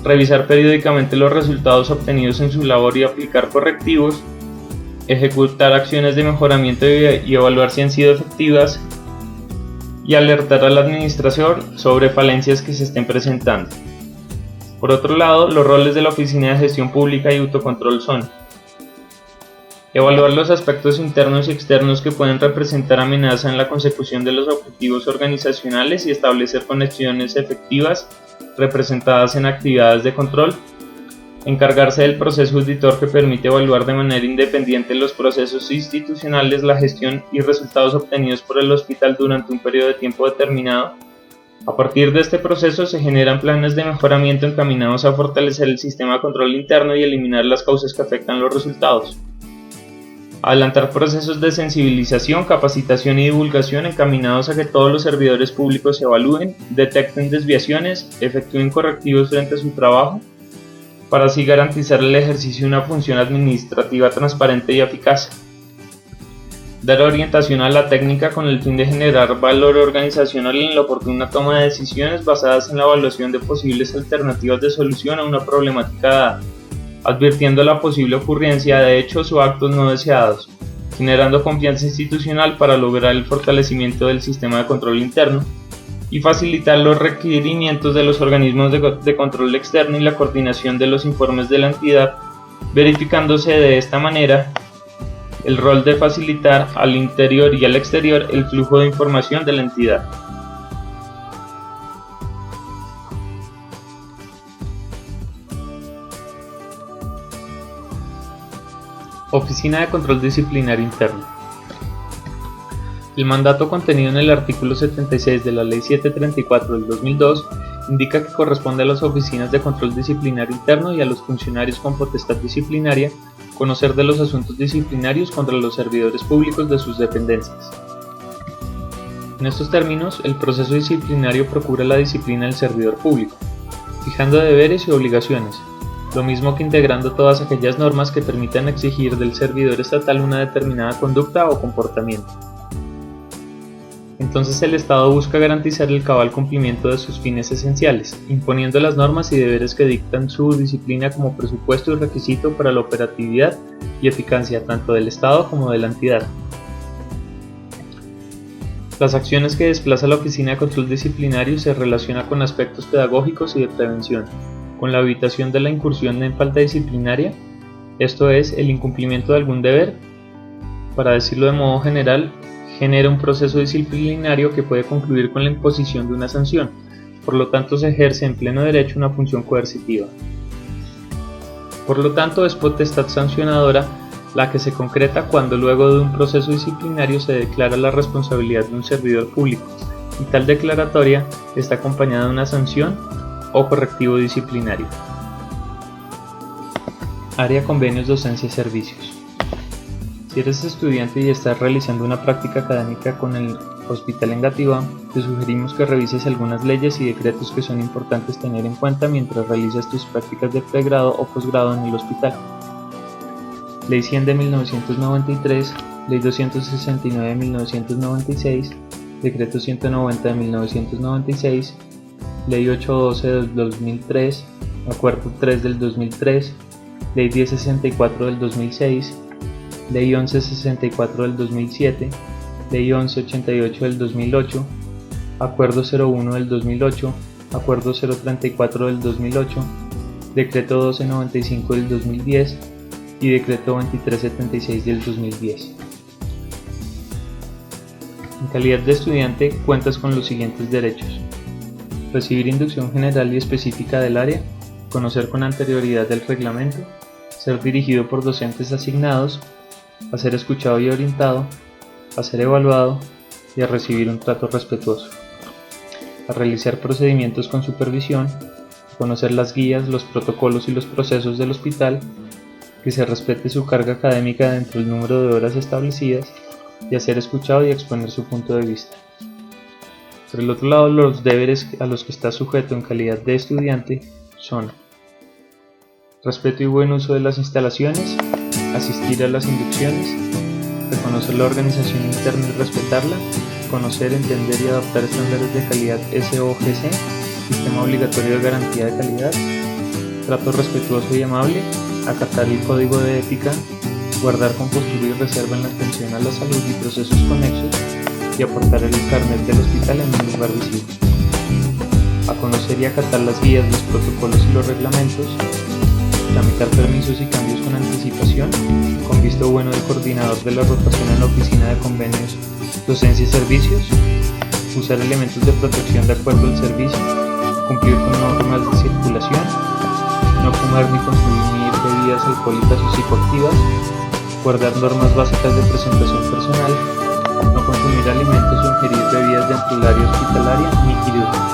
revisar periódicamente los resultados obtenidos en su labor y aplicar correctivos, ejecutar acciones de mejoramiento y evaluar si han sido efectivas, y alertar a la administración sobre falencias que se estén presentando. Por otro lado, los roles de la Oficina de Gestión Pública y Autocontrol son evaluar los aspectos internos y externos que pueden representar amenaza en la consecución de los objetivos organizacionales y establecer conexiones efectivas representadas en actividades de control, encargarse del proceso auditor que permite evaluar de manera independiente los procesos institucionales, la gestión y resultados obtenidos por el hospital durante un periodo de tiempo determinado. A partir de este proceso se generan planes de mejoramiento encaminados a fortalecer el sistema de control interno y eliminar las causas que afectan los resultados. Adelantar procesos de sensibilización, capacitación y divulgación encaminados a que todos los servidores públicos se evalúen, detecten desviaciones, efectúen correctivos frente a su trabajo, para así garantizar el ejercicio de una función administrativa transparente y eficaz. Dar orientación a la técnica con el fin de generar valor organizacional en la oportuna toma de decisiones basadas en la evaluación de posibles alternativas de solución a una problemática dada, advirtiendo la posible ocurrencia de hechos o actos no deseados, generando confianza institucional para lograr el fortalecimiento del sistema de control interno y facilitar los requerimientos de los organismos de control externo y la coordinación de los informes de la entidad, verificándose de esta manera el rol de facilitar al interior y al exterior el flujo de información de la entidad. Oficina de Control Disciplinario Interno. El mandato contenido en el artículo 76 de la Ley 734 del 2002 indica que corresponde a las oficinas de control disciplinario interno y a los funcionarios con potestad disciplinaria conocer de los asuntos disciplinarios contra los servidores públicos de sus dependencias. En estos términos, el proceso disciplinario procura la disciplina del servidor público, fijando deberes y obligaciones, lo mismo que integrando todas aquellas normas que permitan exigir del servidor estatal una determinada conducta o comportamiento. Entonces el Estado busca garantizar el cabal cumplimiento de sus fines esenciales, imponiendo las normas y deberes que dictan su disciplina como presupuesto y requisito para la operatividad y eficacia tanto del Estado como de la entidad. Las acciones que desplaza la Oficina de Control Disciplinario se relacionan con aspectos pedagógicos y de prevención, con la evitación de la incursión en falta disciplinaria, esto es, el incumplimiento de algún deber. Para decirlo de modo general, genera un proceso disciplinario que puede concluir con la imposición de una sanción, por lo tanto se ejerce en pleno derecho una función coercitiva. Por lo tanto, es potestad sancionadora la que se concreta cuando luego de un proceso disciplinario se declara la responsabilidad de un servidor público, y tal declaratoria está acompañada de una sanción o correctivo disciplinario. Área Convenios, Docencia y Servicios. Si eres estudiante y estás realizando una práctica académica con el Hospital Engativá, te sugerimos que revises algunas leyes y decretos que son importantes tener en cuenta mientras realizas tus prácticas de pregrado o posgrado en el hospital. Ley 100 de 1993, Ley 269 de 1996, Decreto 190 de 1996, Ley 812 del 2003, Acuerdo 3 del 2003, Ley 1064 del 2006, Ley 1164 del 2007, Ley 1188 del 2008, Acuerdo 01 del 2008, Acuerdo 034 del 2008, Decreto 1295 del 2010 y Decreto 2376 del 2010. En calidad de estudiante cuentas con los siguientes derechos: recibir inducción general y específica del área, conocer con anterioridad el reglamento, ser dirigido por docentes asignados, a ser escuchado y orientado, a ser evaluado y a recibir un trato respetuoso, a realizar procedimientos con supervisión, a conocer las guías, los protocolos y los procesos del hospital, que se respete su carga académica dentro del número de horas establecidas y a ser escuchado y a exponer su punto de vista. Por el otro lado, los deberes a los que está sujeto en calidad de estudiante son: respeto y buen uso de las instalaciones, asistir a las inducciones, reconocer la organización interna y respetarla, conocer, entender y adoptar estándares de calidad SOGC, Sistema Obligatorio de Garantía de Calidad, trato respetuoso y amable, acatar el código de ética, guardar compostura y reserva en la atención a la salud y procesos conexos, y aportar el carnet del hospital en un lugar visible. A conocer y acatar las guías, los protocolos y los reglamentos, tramitar permisos y cambios con anticipación, con visto bueno del coordinador de la rotación en la oficina de convenios, docencia y servicios, usar elementos de protección de acuerdo al servicio, cumplir con normas de circulación, no fumar ni consumir bebidas alcohólicas o psicoactivas, guardar normas básicas de presentación personal, no consumir alimentos o ingerir bebidas de ampularia hospitalaria ni quirúrgica.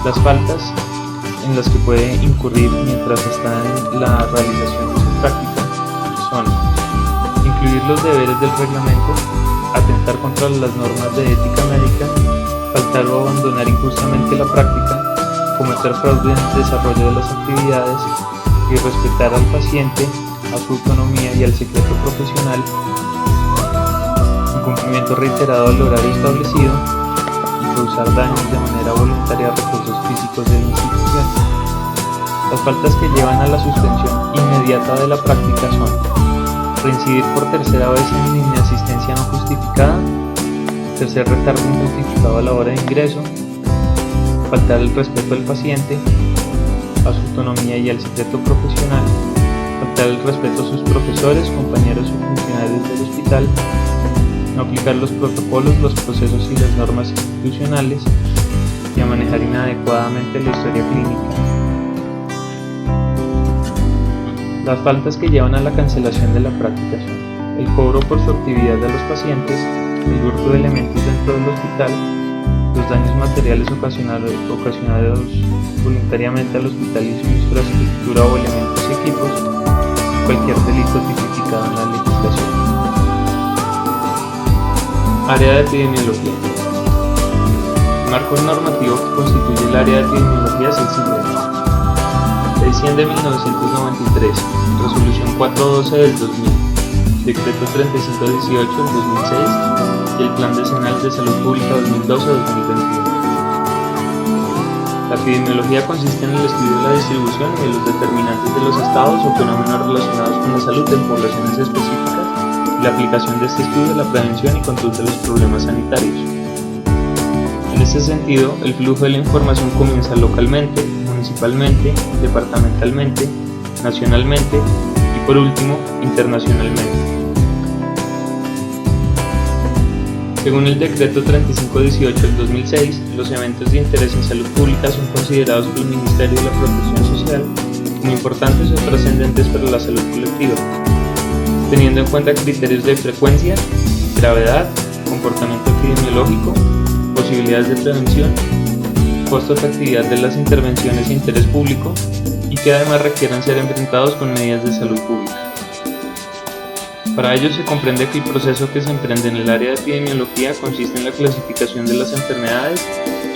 Las faltas en las que puede incurrir mientras está en la realización de su práctica son incluir los deberes del reglamento, atentar contra las normas de ética médica, faltar o abandonar injustamente la práctica, cometer fraude en el desarrollo de las actividades, irrespetar al paciente, a su autonomía y al secreto profesional, incumplimiento reiterado del horario establecido y causar daños de manera voluntaria a recursos físicos de la institución. Las faltas que llevan a la suspensión inmediata de la práctica son reincidir por tercera vez en inasistencia no justificada, tercer retardo injustificado a la hora de ingreso, faltar el respeto al paciente, a su autonomía y al secreto profesional, faltar el respeto a sus profesores, compañeros o funcionarios del hospital, no aplicar los protocolos, los procesos y las normas institucionales y a manejar inadecuadamente la historia clínica. Las faltas que llevan a la cancelación de la práctica son el cobro por su actividad de los pacientes, el hurto de elementos dentro del hospital, los daños materiales ocasionados voluntariamente al hospital y su infraestructura o elementos y equipos, cualquier delito tipificado en la legislación. Área de epidemiología. El marco normativo que constituye el área de epidemiología es el siguiente: Ley 100 de 1993, Resolución 412 del 2000, Decreto 3518 del 2006 y el Plan Decenal de Salud Pública 2012-2021. La epidemiología consiste en el estudio de la distribución y de los determinantes de los estados o fenómenos relacionados con la salud en poblaciones específicas y la aplicación de este estudio a la prevención y control de los problemas sanitarios. En este sentido, el flujo de la información comienza localmente, municipalmente, departamentalmente, nacionalmente y por último, internacionalmente. Según el Decreto 3518 del 2006, los eventos de interés en salud pública son considerados por el Ministerio de la Protección Social como importantes o trascendentes para la salud colectiva, teniendo en cuenta criterios de frecuencia, gravedad, comportamiento epidemiológico, posibilidades de prevención, costo de actividad de las intervenciones de interés público y que además requieran ser enfrentados con medidas de salud pública. Para ello se comprende que el proceso que se emprende en el área de epidemiología consiste en la clasificación de las enfermedades,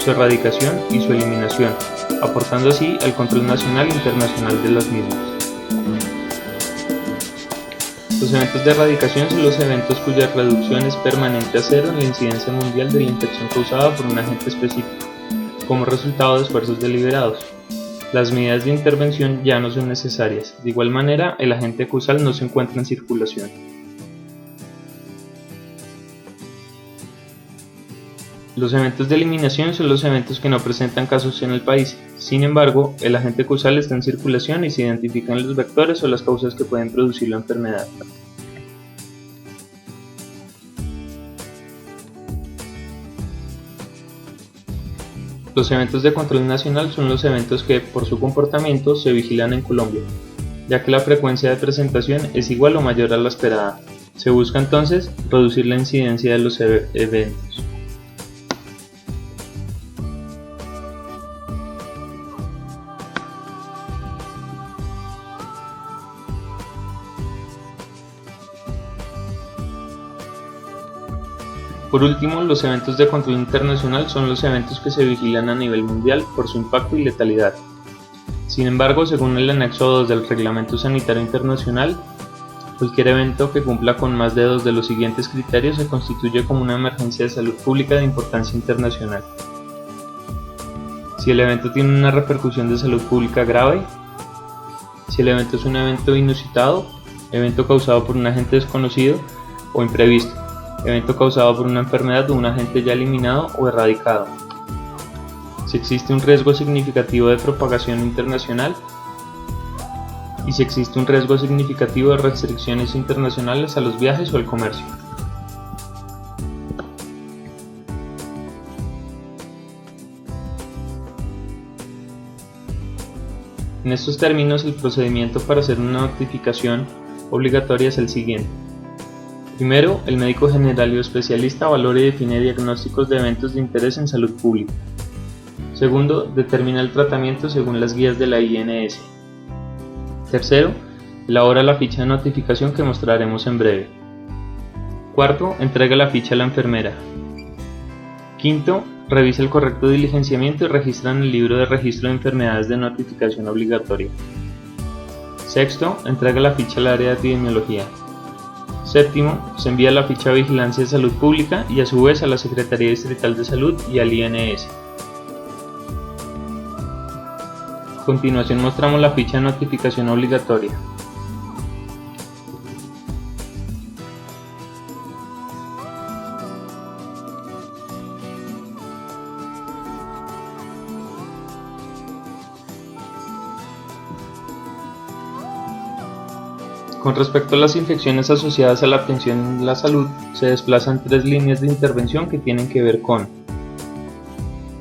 su erradicación y su eliminación, aportando así al control nacional e internacional de las mismas. Los eventos de erradicación son los eventos cuya reducción es permanente a cero en la incidencia mundial de la infección causada por un agente específico, como resultado de esfuerzos deliberados. Las medidas de intervención ya no son necesarias. De igual manera, el agente causal no se encuentra en circulación. Los eventos de eliminación son los eventos que no presentan casos en el país. Sin embargo, el agente causal está en circulación y se identifican los vectores o las causas que pueden producir la enfermedad. Los eventos de control nacional son los eventos que, por su comportamiento, se vigilan en Colombia, ya que la frecuencia de presentación es igual o mayor a la esperada. Se busca entonces reducir la incidencia de los eventos. Por último, los eventos de control internacional son los eventos que se vigilan a nivel mundial por su impacto y letalidad. Sin embargo, según el anexo 2 del Reglamento Sanitario Internacional, cualquier evento que cumpla con más de dos de los siguientes criterios se constituye como una emergencia de salud pública de importancia internacional. Si el evento tiene una repercusión de salud pública grave, si el evento es un evento inusitado, evento causado por un agente desconocido o imprevisto, evento causado por una enfermedad o un agente ya eliminado o erradicado. Si existe un riesgo significativo de propagación internacional y si existe un riesgo significativo de restricciones internacionales a los viajes o al comercio. En estos términos, el procedimiento para hacer una notificación obligatoria es el siguiente. Primero, el médico general o especialista valora y define diagnósticos de eventos de interés en salud pública. Segundo, determina el tratamiento según las guías de la INS. Tercero, elabora la ficha de notificación que mostraremos en breve. Cuarto, entrega la ficha a la enfermera. Quinto, revisa el correcto diligenciamiento y registra en el libro de registro de enfermedades de notificación obligatoria. Sexto, entrega la ficha al área de epidemiología. Séptimo, se envía la ficha de vigilancia de salud pública y a su vez a la Secretaría Distrital de Salud y al INS. A continuación mostramos la ficha de notificación obligatoria. Con respecto a las infecciones asociadas a la atención en la salud, se desplazan tres líneas de intervención que tienen que ver con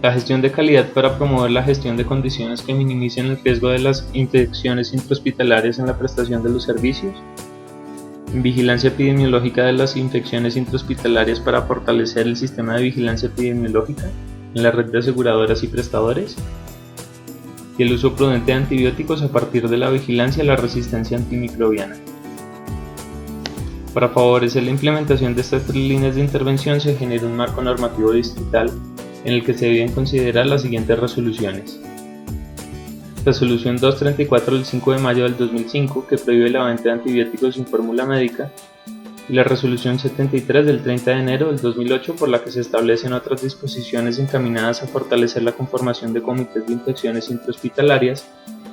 la gestión de calidad para promover la gestión de condiciones que minimicen el riesgo de las infecciones intrahospitalarias en la prestación de los servicios, vigilancia epidemiológica de las infecciones intrahospitalarias para fortalecer el sistema de vigilancia epidemiológica en la red de aseguradoras y prestadores, y el uso prudente de antibióticos a partir de la vigilancia a la resistencia antimicrobiana. Para favorecer la implementación de estas tres líneas de intervención se genera un marco normativo distrital en el que se deben considerar las siguientes resoluciones. Resolución 234 del 5 de mayo del 2005 que prohíbe la venta de antibióticos sin fórmula médica y la Resolución 73 del 30 de enero del 2008 por la que se establecen otras disposiciones encaminadas a fortalecer la conformación de comités de infecciones intrahospitalarias,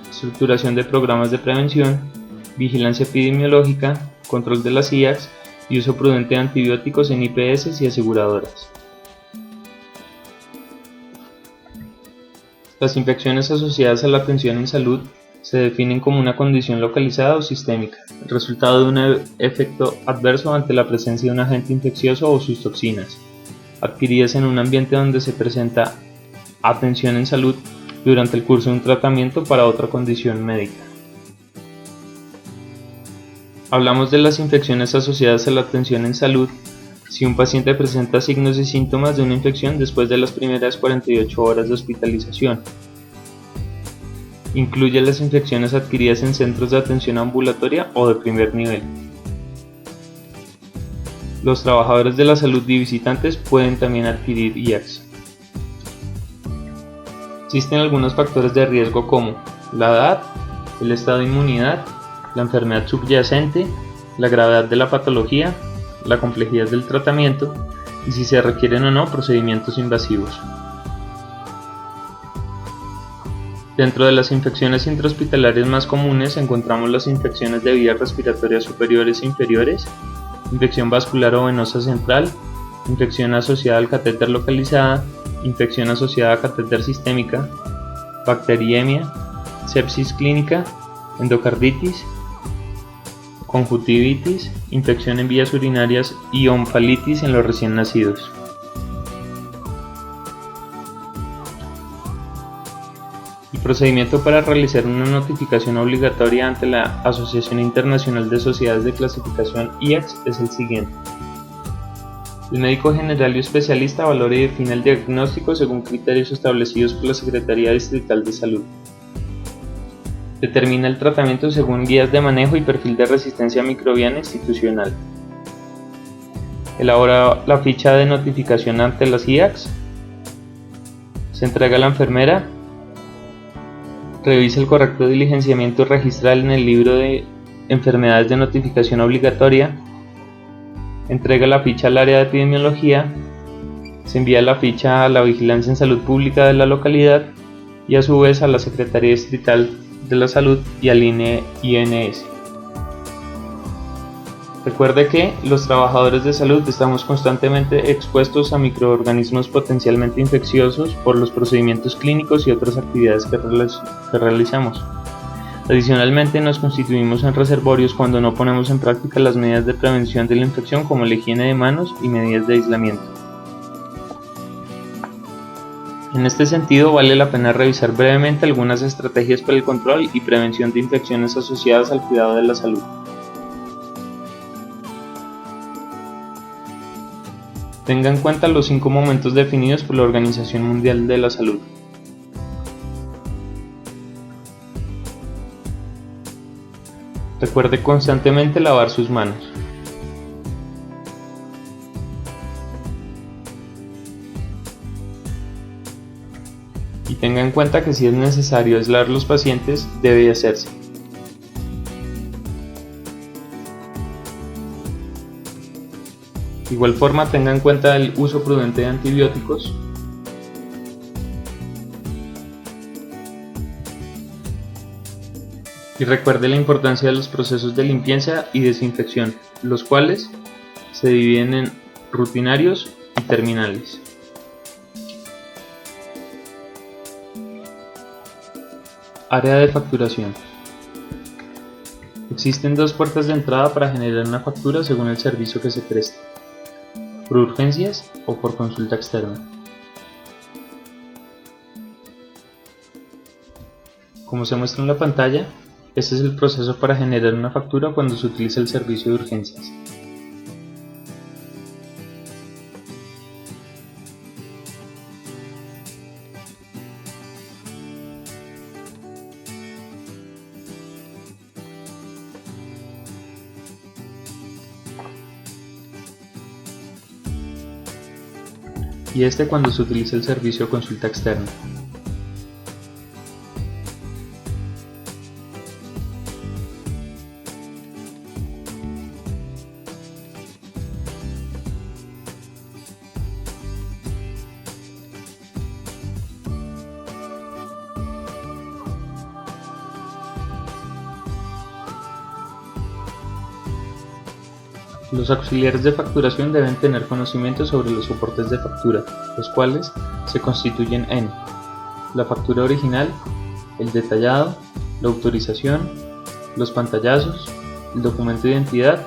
estructuración de programas de prevención, vigilancia epidemiológica, control de las IACS y uso prudente de antibióticos en IPS y aseguradoras. Las infecciones asociadas a la atención en salud se definen como una condición localizada o sistémica, el resultado de un efecto adverso ante la presencia de un agente infeccioso o sus toxinas, adquiridas en un ambiente donde se presenta atención en salud durante el curso de un tratamiento para otra condición médica. Hablamos de las infecciones asociadas a la atención en salud si un paciente presenta signos y síntomas de una infección después de las primeras 48 horas de hospitalización. Incluye las infecciones adquiridas en centros de atención ambulatoria o de primer nivel. Los trabajadores de la salud y visitantes pueden también adquirir IACS. Existen algunos factores de riesgo como la edad, el estado de inmunidad, la enfermedad subyacente, la gravedad de la patología, la complejidad del tratamiento y si se requieren o no procedimientos invasivos. Dentro de las infecciones intrahospitalarias más comunes encontramos las infecciones de vías respiratorias superiores e inferiores, infección vascular o venosa central, infección asociada al catéter localizada, infección asociada a catéter sistémica, bacteriemia, sepsis clínica, endocarditis, conjuntivitis, infección en vías urinarias y onkalitis en los recién nacidos. El procedimiento para realizar una notificación obligatoria ante la Asociación Internacional de Sociedades de Clasificación IACS es el siguiente. El médico general y especialista valora y define el diagnóstico según criterios establecidos por la Secretaría Distrital de Salud. Determina el tratamiento según guías de manejo y perfil de resistencia microbiana institucional. Elabora la ficha de notificación ante las IACS. Se entrega a la enfermera. Revisa el correcto diligenciamiento registral en el libro de enfermedades de notificación obligatoria. Entrega la ficha al área de epidemiología. Se envía la ficha a la vigilancia en salud pública de la localidad y a su vez a la Secretaría Distrital de la Salud y al INS. Recuerde que los trabajadores de salud estamos constantemente expuestos a microorganismos potencialmente infecciosos por los procedimientos clínicos y otras actividades que realizamos. Adicionalmente, nos constituimos en reservorios cuando no ponemos en práctica las medidas de prevención de la infección como la higiene de manos y medidas de aislamiento. En este sentido, vale la pena revisar brevemente algunas estrategias para el control y prevención de infecciones asociadas al cuidado de la salud. Tenga en cuenta los 5 momentos definidos por la Organización Mundial de la Salud. Recuerde constantemente lavar sus manos. Y tenga en cuenta que si es necesario aislar a los pacientes, debe hacerse. De igual forma, tenga en cuenta el uso prudente de antibióticos. Y recuerde la importancia de los procesos de limpieza y desinfección, los cuales se dividen en rutinarios y terminales. Área de facturación. Existen 2 puertas de entrada para generar una factura según el servicio que se presta: por urgencias o por consulta externa. Como se muestra en la pantalla, este es el proceso para generar una factura cuando se utiliza el servicio de urgencias. Y este cuando se utiliza el servicio de consulta externa. Los auxiliares de facturación deben tener conocimiento sobre los soportes de factura, los cuales se constituyen en la factura original, el detallado, la autorización, los pantallazos, el documento de identidad,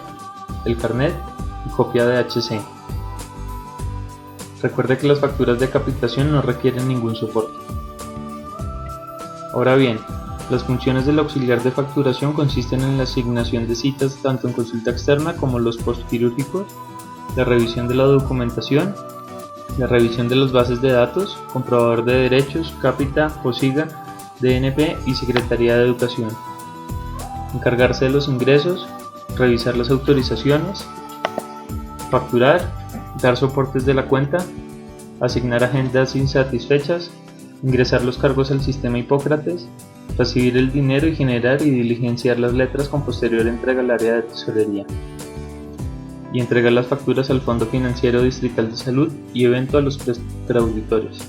el carnet y copia de HC. Recuerde que las facturas de capitación no requieren ningún soporte. Ahora bien, las funciones del auxiliar de facturación consisten en la asignación de citas tanto en consulta externa como los postquirúrgicos, la revisión de la documentación, la revisión de las bases de datos, comprobador de derechos, cápita, POSIGA, DNP y Secretaría de Educación. Encargarse de los ingresos, revisar las autorizaciones, facturar, dar soportes de la cuenta, asignar agendas insatisfechas, ingresar los cargos al sistema Hipócrates, recibir el dinero y generar y diligenciar las letras con posterior entrega al área de tesorería, y entregar las facturas al Fondo Financiero Distrital de Salud y evento a los preauditorios.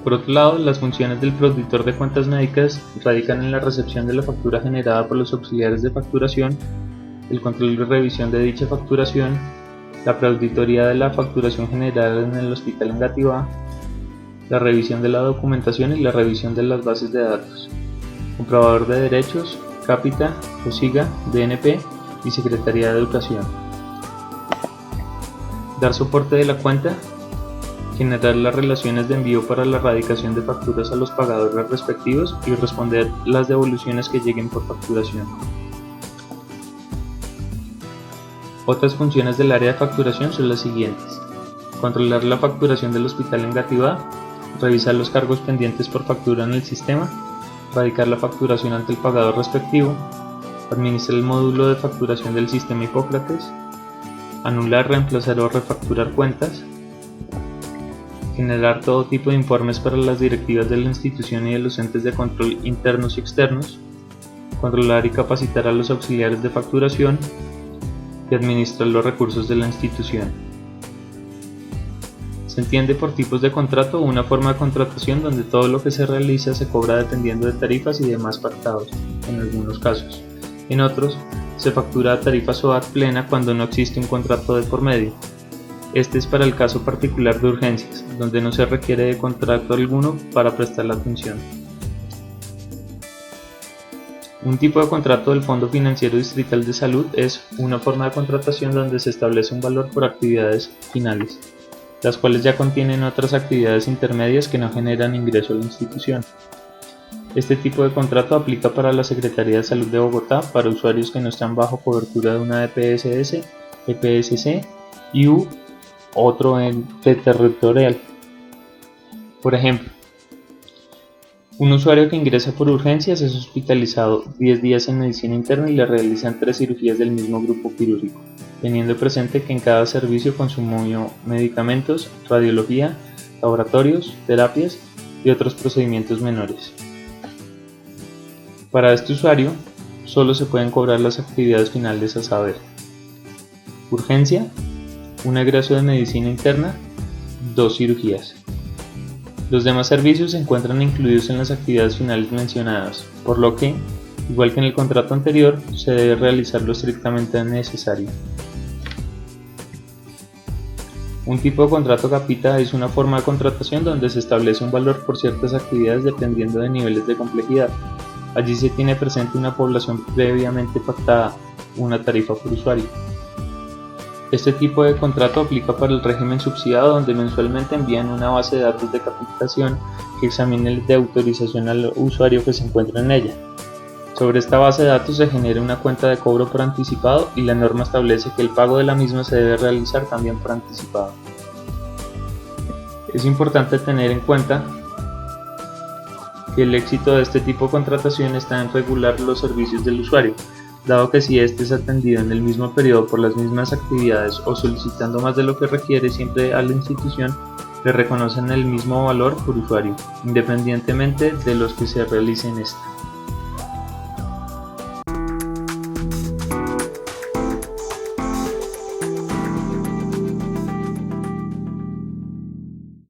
Por otro lado, las funciones del preauditor de cuentas médicas radican en la recepción de la factura generada por los auxiliares de facturación, el control y revisión de dicha facturación, la preauditoría de la facturación generada en el hospital Engativá, la revisión de la documentación y la revisión de las bases de datos, comprobador de derechos, cápita, POSIGA, DNP y Secretaría de Educación. Dar soporte de la cuenta, generar las relaciones de envío para la radicación de facturas a los pagadores respectivos y responder las devoluciones que lleguen por facturación. Otras funciones del área de facturación son las siguientes: controlar la facturación del hospital Engativá, revisar los cargos pendientes por factura en el sistema, radicar la facturación ante el pagador respectivo, administrar el módulo de facturación del sistema Hipócrates, anular, reemplazar o refacturar cuentas, generar todo tipo de informes para las directivas de la institución y de los entes de control internos y externos, controlar y capacitar a los auxiliares de facturación y administrar los recursos de la institución. Se entiende por tipos de contrato una forma de contratación donde todo lo que se realiza se cobra dependiendo de tarifas y demás pactados, en algunos casos. En otros, se factura a tarifa SOAT plena cuando no existe un contrato de por medio. Este es para el caso particular de urgencias, donde no se requiere de contrato alguno para prestar la atención. Un tipo de contrato del Fondo Financiero Distrital de Salud es una forma de contratación donde se establece un valor por actividades finales. las cuales ya contienen otras actividades intermedias que no generan ingreso a la institución. Este tipo de contrato aplica para la Secretaría de Salud de Bogotá para usuarios que no están bajo cobertura de una EPSS, EPSC y u otro ente territorial. Por ejemplo, un usuario que ingresa por urgencias es hospitalizado 10 días en medicina interna y le realizan 3 cirugías del mismo grupo quirúrgico, teniendo presente que en cada servicio consumió medicamentos, radiología, laboratorios, terapias y otros procedimientos menores. Para este usuario, solo se pueden cobrar las actividades finales a saber: urgencia, un egreso de medicina interna, 2 cirugías. Los demás servicios se encuentran incluidos en las actividades finales mencionadas, por lo que, igual que en el contrato anterior, se debe realizar lo estrictamente necesario. Un tipo de contrato capita es una forma de contratación donde se establece un valor por ciertas actividades dependiendo de niveles de complejidad. Allí se tiene presente una población previamente pactada, una tarifa por usuario. Este tipo de contrato aplica para el régimen subsidiado, donde mensualmente envían una base de datos de capitación que examine el de autorización al usuario que se encuentra en ella. Sobre esta base de datos se genera una cuenta de cobro por anticipado y la norma establece que el pago de la misma se debe realizar también por anticipado. Es importante tener en cuenta que el éxito de este tipo de contratación está en regular los servicios del usuario, dado que si éste es atendido en el mismo periodo por las mismas actividades o solicitando más de lo que requiere, siempre a la institución le reconocen el mismo valor por usuario, independientemente de los que se realicen esta.